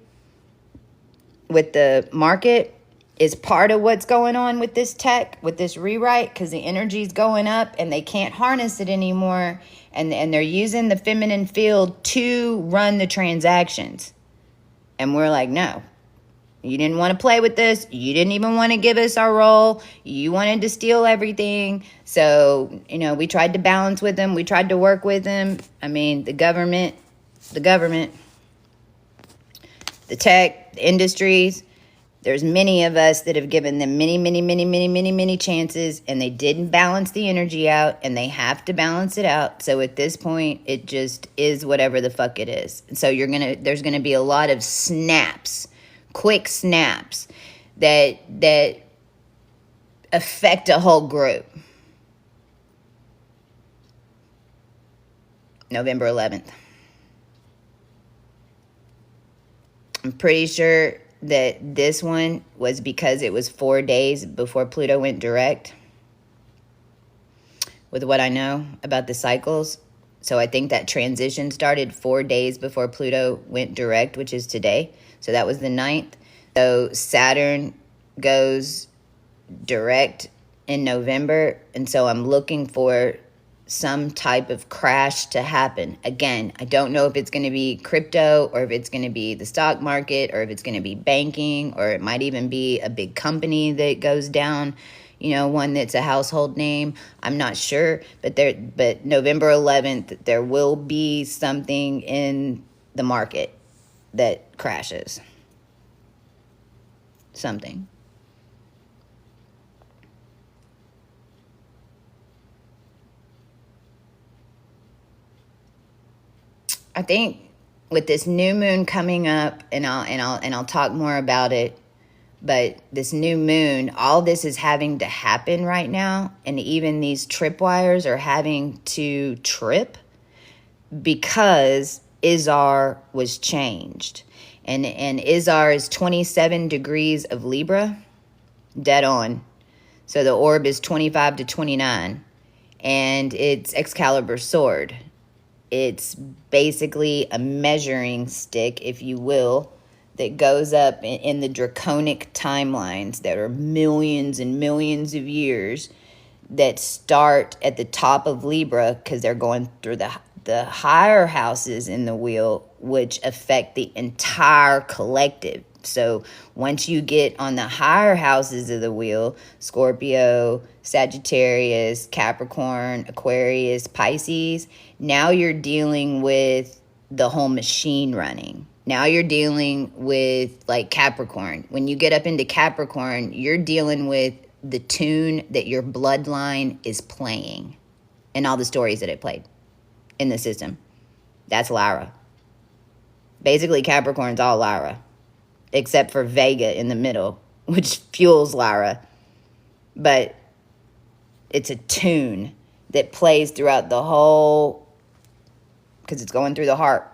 with the market is part of what's going on with this tech, with this rewrite, because the energy's going up and they can't harness it anymore. And they're using the feminine field to run the transactions. And we're like, no, you didn't want to play with this. You didn't even want to give us our role. You wanted to steal everything. So, we tried to balance with them. We tried to work with them. I mean, the government, the tech, the industries. There's many of us that have given them many chances, and they didn't balance the energy out, and they have to balance it out. So at this point, it just is whatever the fuck it is. So there's gonna be a lot of snaps, quick snaps that affect a whole group. November 11th. I'm pretty sure that this one was because it was 4 days before Pluto went direct, with what I know about the cycles. So I think that transition started 4 days before Pluto went direct, which is today. So that was the 9th. So Saturn goes direct in November. And so I'm looking for some type of crash to happen. Again, I don't know if it's going to be crypto, or if it's going to be the stock market, or if it's going to be banking, or it might even be a big company that goes down, one that's a household name. I'm not sure, but November 11th, there will be something in the market that crashes. Something. I think with this new moon coming up, and I'll talk more about it, but this new moon, all this is having to happen right now, and even these tripwires are having to trip because Izar was changed. And Izar is 27 degrees of Libra, dead on. So the orb is 25 to 29, and it's Excalibur sword. It's basically a measuring stick, if you will, that goes up in the draconic timelines that are millions and millions of years, that start at the top of Libra because they're going through the higher houses in the wheel, which affect the entire collective. So once you get on the higher houses of the wheel, Scorpio, Sagittarius, Capricorn, Aquarius, Pisces, now you're dealing with the whole machine running. Now you're dealing with like Capricorn. When you get up into Capricorn, you're dealing with the tune that your bloodline is playing and all the stories that it played in the system. That's Lyra. Basically, Capricorn's all Lyra, except for Vega in the middle, which fuels Lyra. But it's a tune that plays throughout the whole, because it's going through the heart.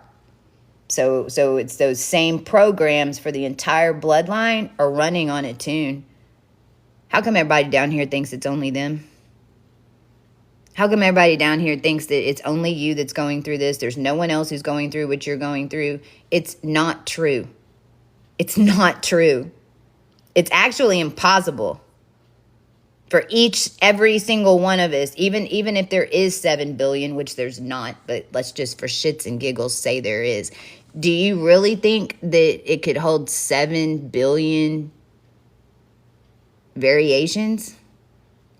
So it's those same programs for the entire bloodline are running on a tune. How come everybody down here thinks it's only them? How come everybody down here thinks that it's only you that's going through this? There's no one else who's going through what you're going through. It's not true. It's not true. It's actually impossible for every single one of us, even if there is 7 billion, which there's not, but let's just for shits and giggles say there is. Do you really think that it could hold 7 billion variations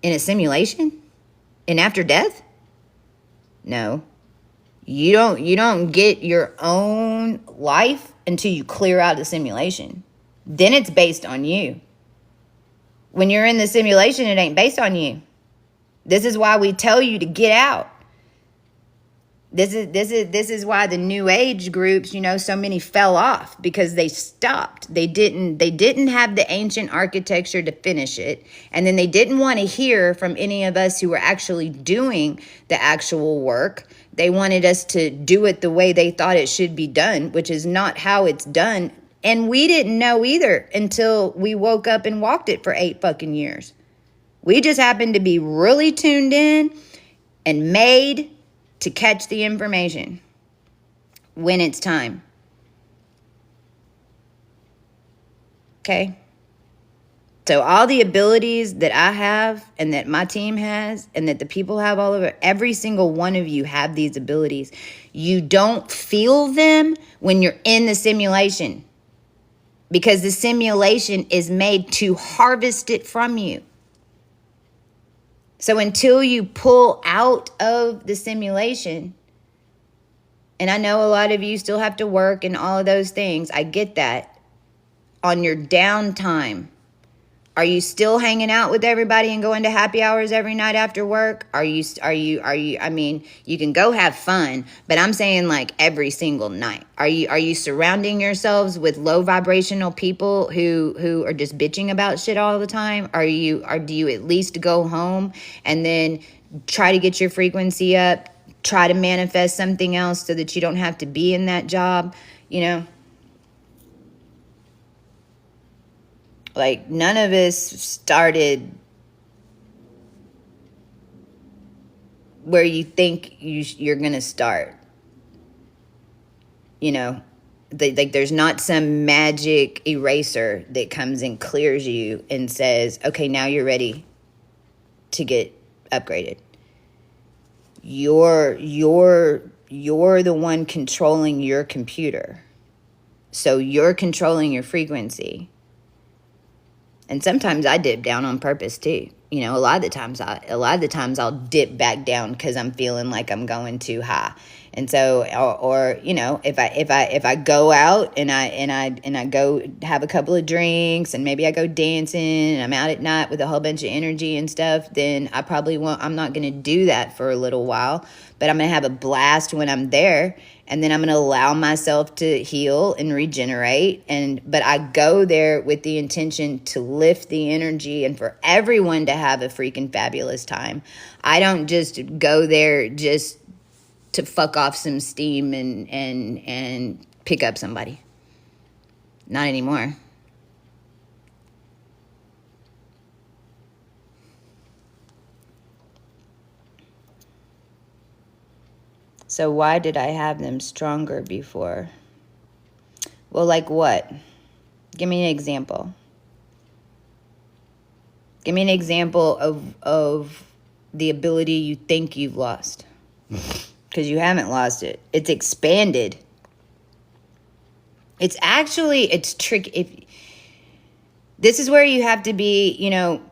in a simulation? And after death? No. You don't get your own life until you clear out the simulation. Then it's based on you. When you're in the simulation, it ain't based on you. This is why we tell you to get out. This is why the new age groups, so many fell off, because they stopped. They didn't have the ancient architecture to finish it. And then they didn't want to hear from any of us who were actually doing the actual work. They wanted us to do it the way they thought it should be done, which is not how it's done. And we didn't know either until we woke up and walked it for 8 fucking years. We just happened to be really tuned in and made to catch the information when it's time. Okay? So all the abilities that I have and that my team has and that the people have all over, every single one of you have these abilities. You don't feel them when you're in the simulation, because the simulation is made to harvest it from you. So until you pull out of the simulation, and I know a lot of you still have to work and all of those things, I get that. On your downtime, are you still hanging out with everybody and going to happy hours every night after work? Are you, I mean, you can go have fun, but I'm saying like every single night. Are you surrounding yourselves with low vibrational people who are just bitching about shit all the time? Do you at least go home and then try to get your frequency up, try to manifest something else so that you don't have to be in that job, Like, none of us started where you think you're going to start. There's not some magic eraser that comes and clears you and says, okay, now you're ready to get upgraded. You're the one controlling your computer. So you're controlling your frequency. And sometimes I dip down on purpose too. A lot of the times I'll dip back down because I'm feeling like I'm going too high. And so, or you know, if I go out and I go have a couple of drinks and maybe I go dancing and I'm out at night with a whole bunch of energy and stuff, then I probably won't. I'm not going to do that for a little while, but I'm going to have a blast when I'm there. And then I'm going to allow myself to heal and regenerate. But I go there with the intention to lift the energy and for everyone to have a freaking fabulous time. I don't just go there just to fuck off some steam and pick up somebody. Not anymore. So why did I have them stronger before? Well, like what? Give me an example. Give me an example of the ability you think you've lost. Because you haven't lost it. It's expanded. It's tricky. This is where you have to be, you know,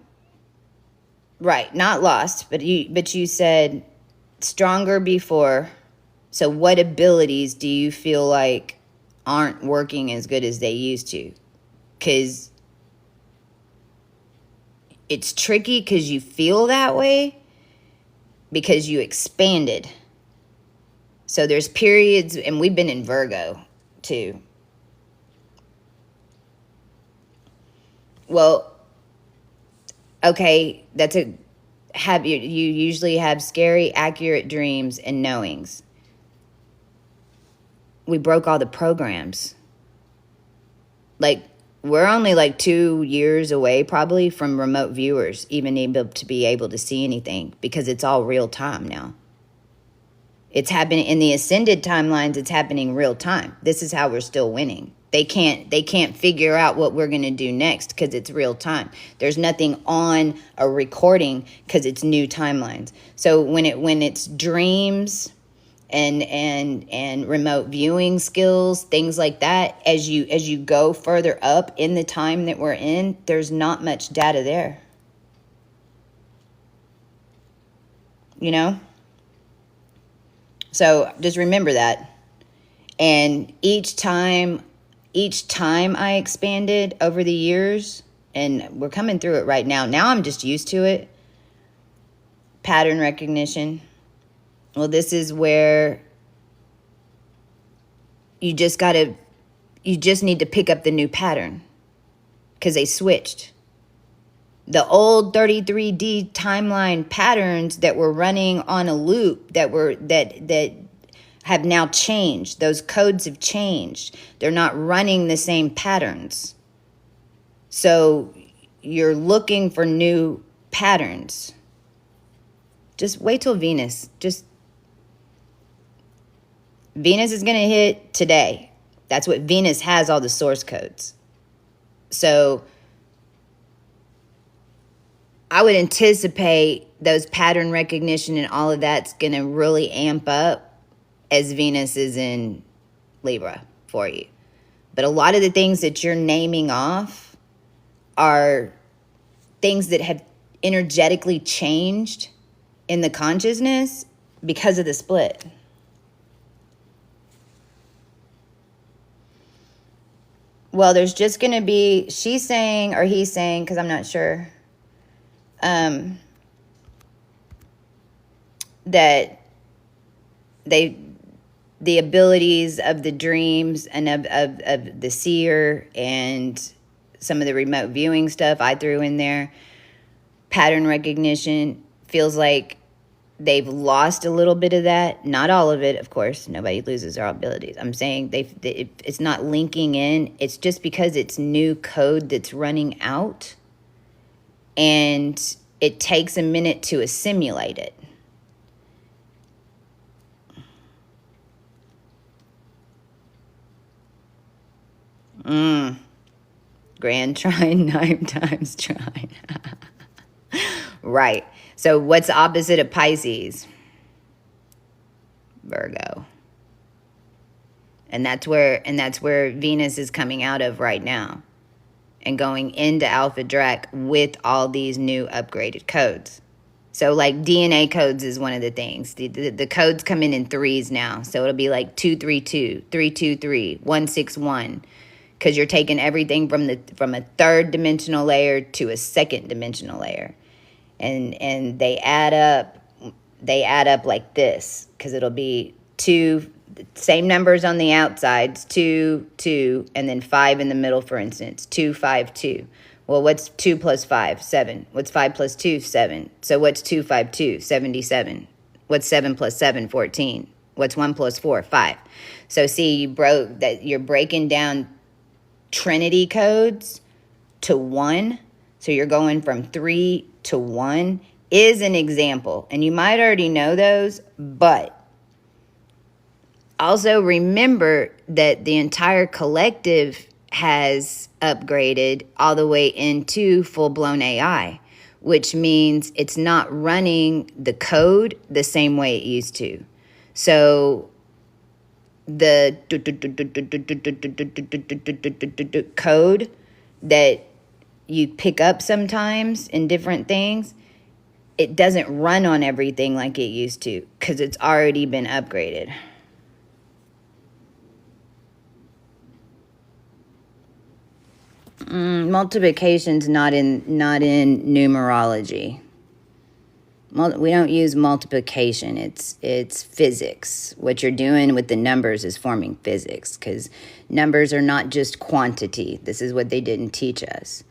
right, not lost, but you said stronger before. So what abilities do you feel like aren't working as good as they used to? Because it's tricky because you feel that way because you expanded. So there's periods, and we've been in Virgo too. Well, okay, you usually have scary, accurate dreams and knowings. We broke all the programs. Like, we're only like 2 years away probably from remote viewers even able to be able to see anything because it's all real time now. It's happening in the ascended timelines. It's happening real time. This is how we're still winning. They can't figure out what we're going to do next because it's real time. There's nothing on a recording because it's new timelines. So when it's dreams and remote viewing skills, things like that, as you go further up in the time that we're in, there's not much data there. You know? So just remember that. And each time I expanded over the years, and we're coming through it right now. Now I'm just used to it. Pattern recognition. Well, this is where you just need to pick up the new pattern because they switched. The old 33D timeline patterns that were running on a loop that have now changed. Those codes have changed. They're not running the same patterns. So you're looking for new patterns. Just wait till Venus. Venus is going to hit today. That's what Venus has, all the source codes. So I would anticipate those pattern recognition and all of that's going to really amp up as Venus is in Libra for you. But a lot of the things that you're naming off are things that have energetically changed in the consciousness because of the split. Well, there's just going to be, she's saying, or he's saying, because I'm not sure, that the abilities of the dreams and of the seer and some of the remote viewing stuff I threw in there, pattern recognition, feels like they've lost a little bit of that. Not all of it, of course. Nobody loses their abilities. I'm saying it's not linking in. It's just because it's new code that's running out. And it takes a minute to assimilate it. Grand trine, 9 times trine. Right. So what's the opposite of Pisces? Virgo. And that's where Venus is coming out of right now and going into Alpha Drac with all these new upgraded codes. So like DNA codes is one of the things. The codes come in threes now. So it'll be like 232, 323, 161. Because you're taking everything from a third dimensional layer to a second dimensional layer. And they add up like this. Because it'll be two, same numbers on the outsides, 2, 2, and then 5 in the middle, for instance. 2, 5, 2. Well, what's 2 plus 5? 7. What's 5 plus 2? 7. So what's 2, 5, 2? 77. What's 7 plus 7? 14. What's 1 plus 4? 5. So see, you're breaking down Trinity codes to 1. So you're going from 3 to 1 is an example. And you might already know those, but also remember that the entire collective has upgraded all the way into full-blown AI, which means it's not running the code the same way it used to. So the code that you pick up sometimes in different things, it doesn't run on everything like it used to because it's already been upgraded. Multiplication's not in numerology. We don't use multiplication. It's physics. What you're doing with the numbers is forming physics because numbers are not just quantity. This is what they didn't teach us.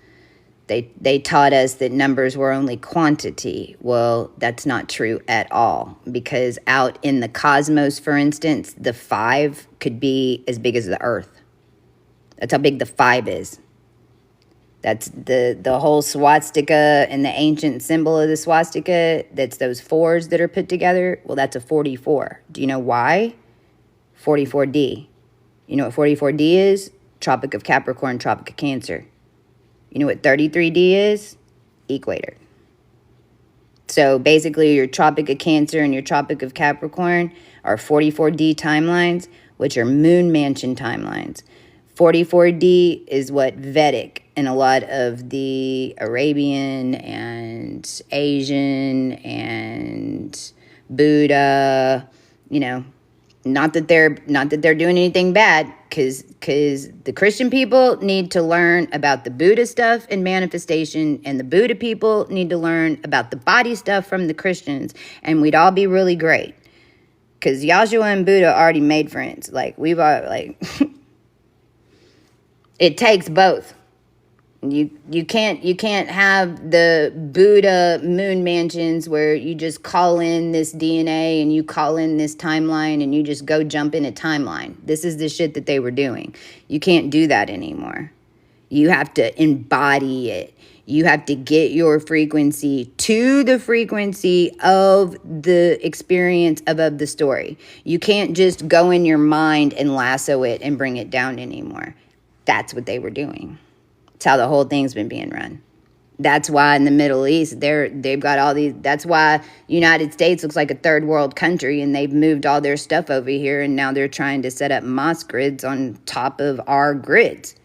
They taught us that numbers were only quantity. Well, that's not true at all because out in the cosmos, for instance, the 5 could be as big as the Earth. That's how big the 5 is. That's the whole swastika and the ancient symbol of the swastika. That's those 4s that are put together. Well, that's a 44. Do you know why? 44D. You know what 44D is? Tropic of Capricorn, Tropic of Cancer. You know what 33D is? Equator. So basically your Tropic of Cancer and your Tropic of Capricorn are 44D timelines, which are moon mansion timelines. 44D is what Vedic and a lot of the Arabian and Asian and Buddha, not that they're doing anything bad, because the Christian people need to learn about the Buddha stuff and manifestation, and the Buddha people need to learn about the body stuff from the Christians, and we'd all be really great. Because Yahshua and Buddha already made friends. It takes both. You can't have the Buddha moon mansions where you just call in this DNA and you call in this timeline and you just go jump in a timeline. This is the shit that they were doing. You can't do that anymore. You have to embody it. You have to get your frequency to the frequency of the experience of the story. You can't just go in your mind and lasso it and bring it down anymore. That's what they were doing. That's how the whole thing's been being run. That's why in the Middle East, they've got all these. That's why United States looks like a third world country, and they've moved all their stuff over here, and now they're trying to set up MOS grids on top of our grids.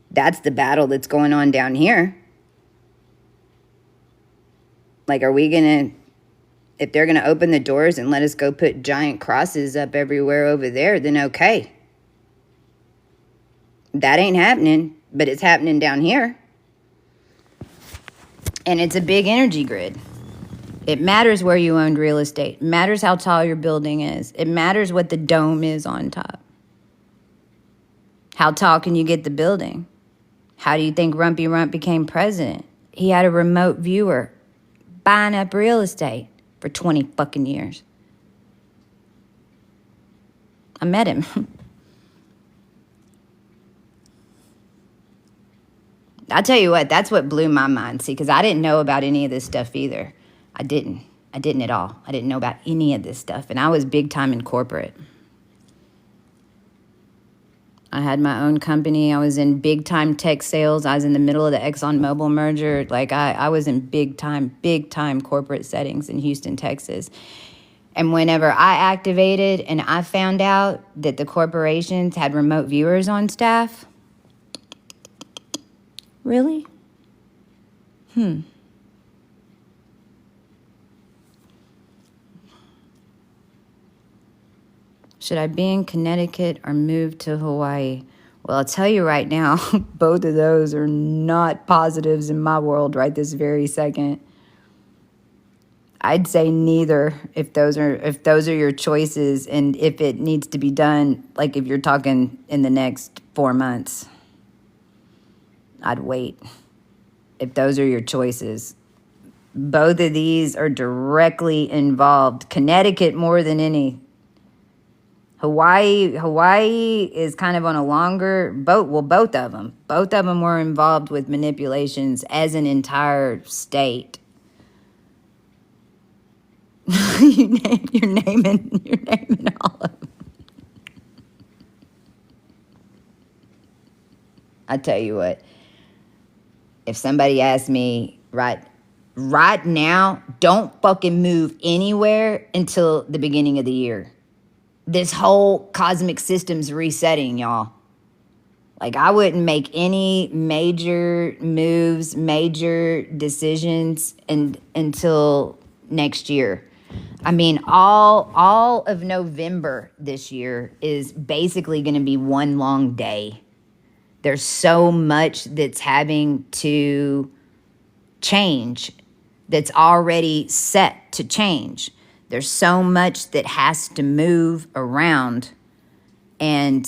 That's the battle that's going on down here. Are we gonna, if they're gonna open the doors and let us go put giant crosses up everywhere over there, then okay. That ain't happening, but it's happening down here. And it's a big energy grid. It matters where you owned real estate. It matters how tall your building is. It matters what the dome is on top. How tall can you get the building? How do you think Rumpy Rump became president? He had a remote viewer buying up real estate for 20 fucking years. I met him. I'll tell you what, that's what blew my mind. See, because I didn't know about any of this stuff either. I didn't at all. I didn't know about any of this stuff. And I was big time in corporate. I had my own company. I was in big time tech sales. I was in the middle of the ExxonMobil merger. I was in big time corporate settings in Houston, Texas. And whenever I activated and I found out that the corporations had remote viewers on staff, really? Should I be in Connecticut or move to Hawaii? Well, I'll tell you right now, both of those are not positives in my world right this very second. I'd say neither if those are your choices, and if it needs to be done, like if you're talking in the next 4 months, I'd wait. If those are your choices. Both of these are directly involved. Connecticut more than any. Hawaii is kind of on a longer boat. Well, both of them. Both of them were involved with manipulations as an entire state. You're naming all of them. I tell you what, if somebody asked me right now, don't fucking move anywhere until the beginning of the year. This whole cosmic system's resetting, y'all. Like, I wouldn't make any major moves, major decisions until next year. I mean, all of November this year is basically going to be one long day. There's so much that's having to change, that's already set to change. There's so much that has to move around. And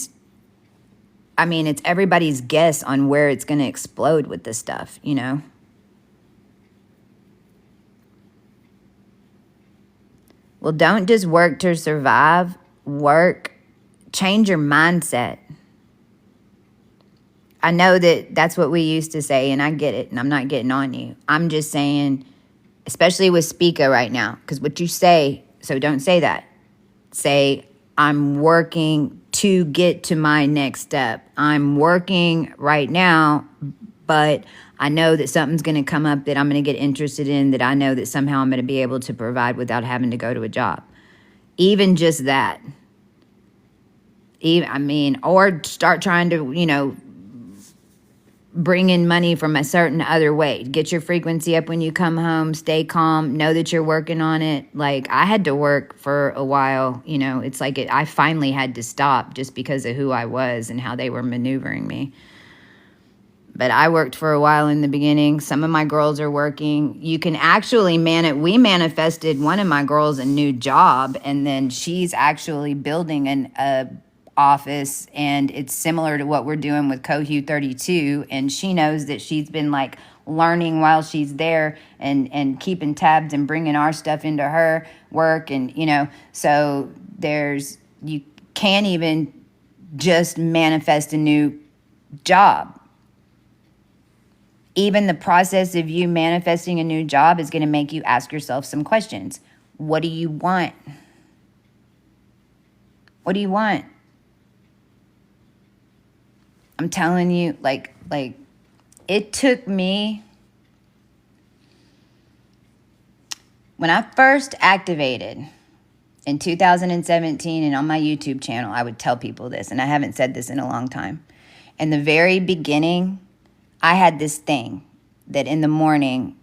I mean, it's everybody's guess on where it's going to explode with this stuff, you know? Well, don't just work to survive. Change your mindset. I know that that's what we used to say, and I get it, and I'm not getting on you. I'm just saying, especially with SPICA right now, because what you say, so don't say that. Say, I'm working to get to my next step. I'm working right now, but I know that something's going to come up that I'm going to get interested in, that I know that somehow I'm going to be able to provide without having to go to a job. Even just that. Or start trying to, bring in money from a certain other way. Get your frequency up when you come home. Stay calm. Know that you're working on it. Like, I had to work for a while. It's like I finally had to stop just because of who I was and how they were maneuvering me. But I worked for a while in the beginning. Some of my girls are working. You can actually we manifested one of my girls a new job, and then she's actually building a office, and it's similar to what we're doing with coCHEE 32, and she knows that she's been like learning while she's there and keeping tabs and bringing our stuff into her work, and so you can't even just manifest a new job. Even the process of you manifesting a new job is going to make you ask yourself some questions. What do you want? What do you want? I'm telling you, like it took me, when I first activated in 2017, and on my YouTube channel, I would tell people this, and I haven't said this in a long time. In the very beginning, I had this thing that in the morning,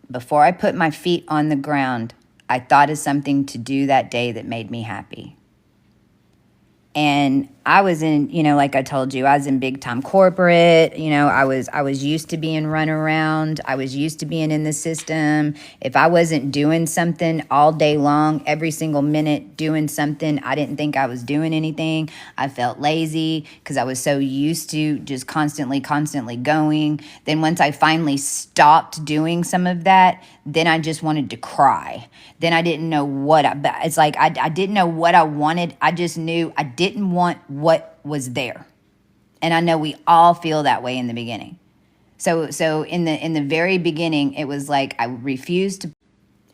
before I put my feet on the ground, I thought of something to do that day that made me happy. And I was in, like I told you, I was in big time corporate. I was used to being run around. I was used to being in the system. If I wasn't doing something all day long, every single minute doing something, I didn't think I was doing anything. I felt lazy because I was so used to just constantly going. Then once I finally stopped doing some of that, then I just wanted to cry. Then I didn't know it's like I didn't know what I wanted. I just knew I didn't want what was there. And I know we all feel that way in the beginning. So in the very beginning, it was like I refused to,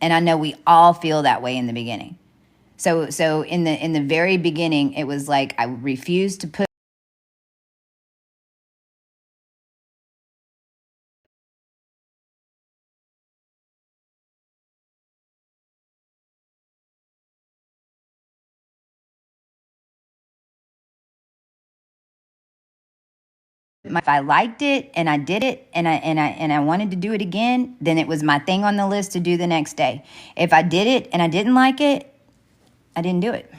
and I know we all feel that way in the beginning. So in the very beginning, it was like I refused to put if I liked it and I did it and I wanted to do it again, then it was my thing on the list to do the next day. If I did it and I didn't like it, I didn't do it.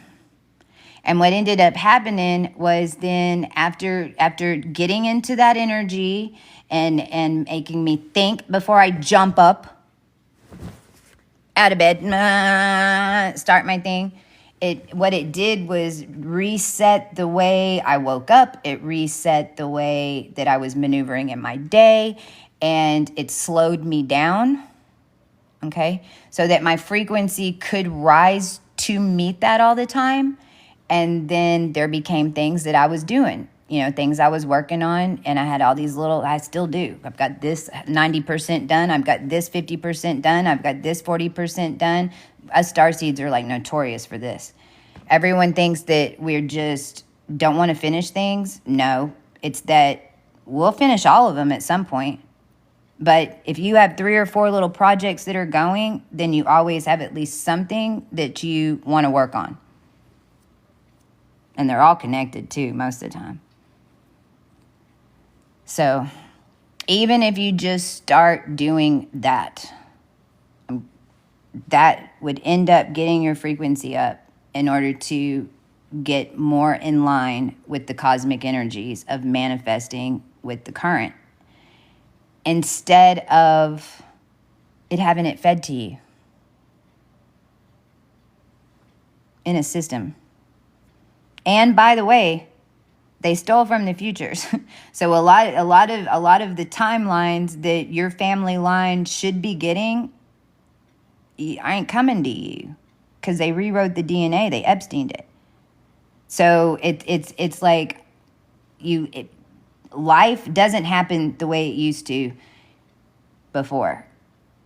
And what ended up happening was then after getting into that energy and making me think before I jump up out of bed, start my thing, what it did was reset the way I woke up. It reset the way that I was maneuvering in my day, and it slowed me down, okay, so that my frequency could rise to meet that all the time. And then there became things that I was doing, things I was working on, and I had all these I still do. I've got this 90% done. I've got this 50% done. I've got this 40% done. Us starseeds are like notorious for this. Everyone thinks that we're just don't want to finish things. No, it's that we'll finish all of them at some point. But if you have 3 or 4 little projects that are going, then you always have at least something that you want to work on. And they're all connected too, most of the time. So even if you just start doing that, that would end up getting your frequency up in order to get more in line with the cosmic energies of manifesting with the current, instead of it having it fed to you in a system. And by the way, they stole from the futures. So a lot of the timelines that your family line should be getting, I ain't coming to you, because they rewrote the DNA. They Epsteined it. So it's like life doesn't happen the way it used to before,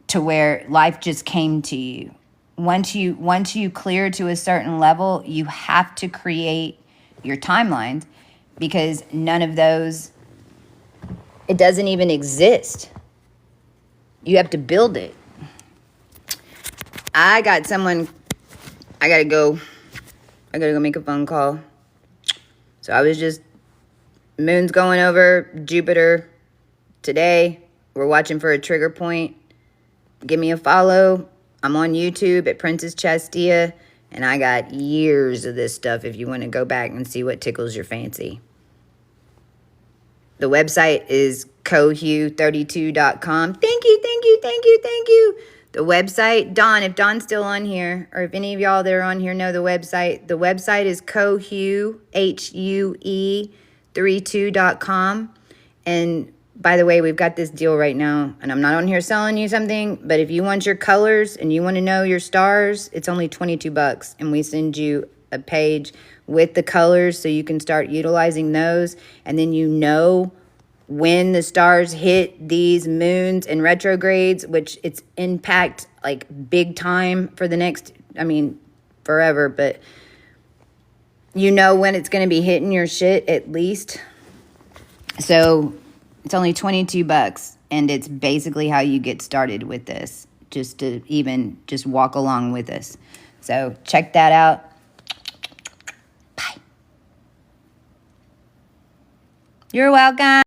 to where life just came to you. Once you clear to a certain level, you have to create your timelines, because none of those, it doesn't even exist. You have to build it. I gotta go make a phone call. So I was just, moon's going over Jupiter today. We're watching for a trigger point. Give me a follow. I'm on YouTube at Princess Chastia, and I got years of this stuff if you want to go back and see what tickles your fancy. The website is coCHEE32.com. Thank you. The website, Dawn, if Dawn's still on here, or if any of y'all that are on here know the website is coCHEE, HUE32.com. And by the way, we've got this deal right now, and I'm not on here selling you something, but if you want your colors and you want to know your stars, it's only $22, and we send you a page with the colors so you can start utilizing those, and then when the stars hit these moons and retrogrades, which it's impact like big time for the next, forever, but when it's going to be hitting your shit at least. So it's only $22, and it's basically how you get started with this, just to even just walk along with us. So check that out. Bye. You're welcome.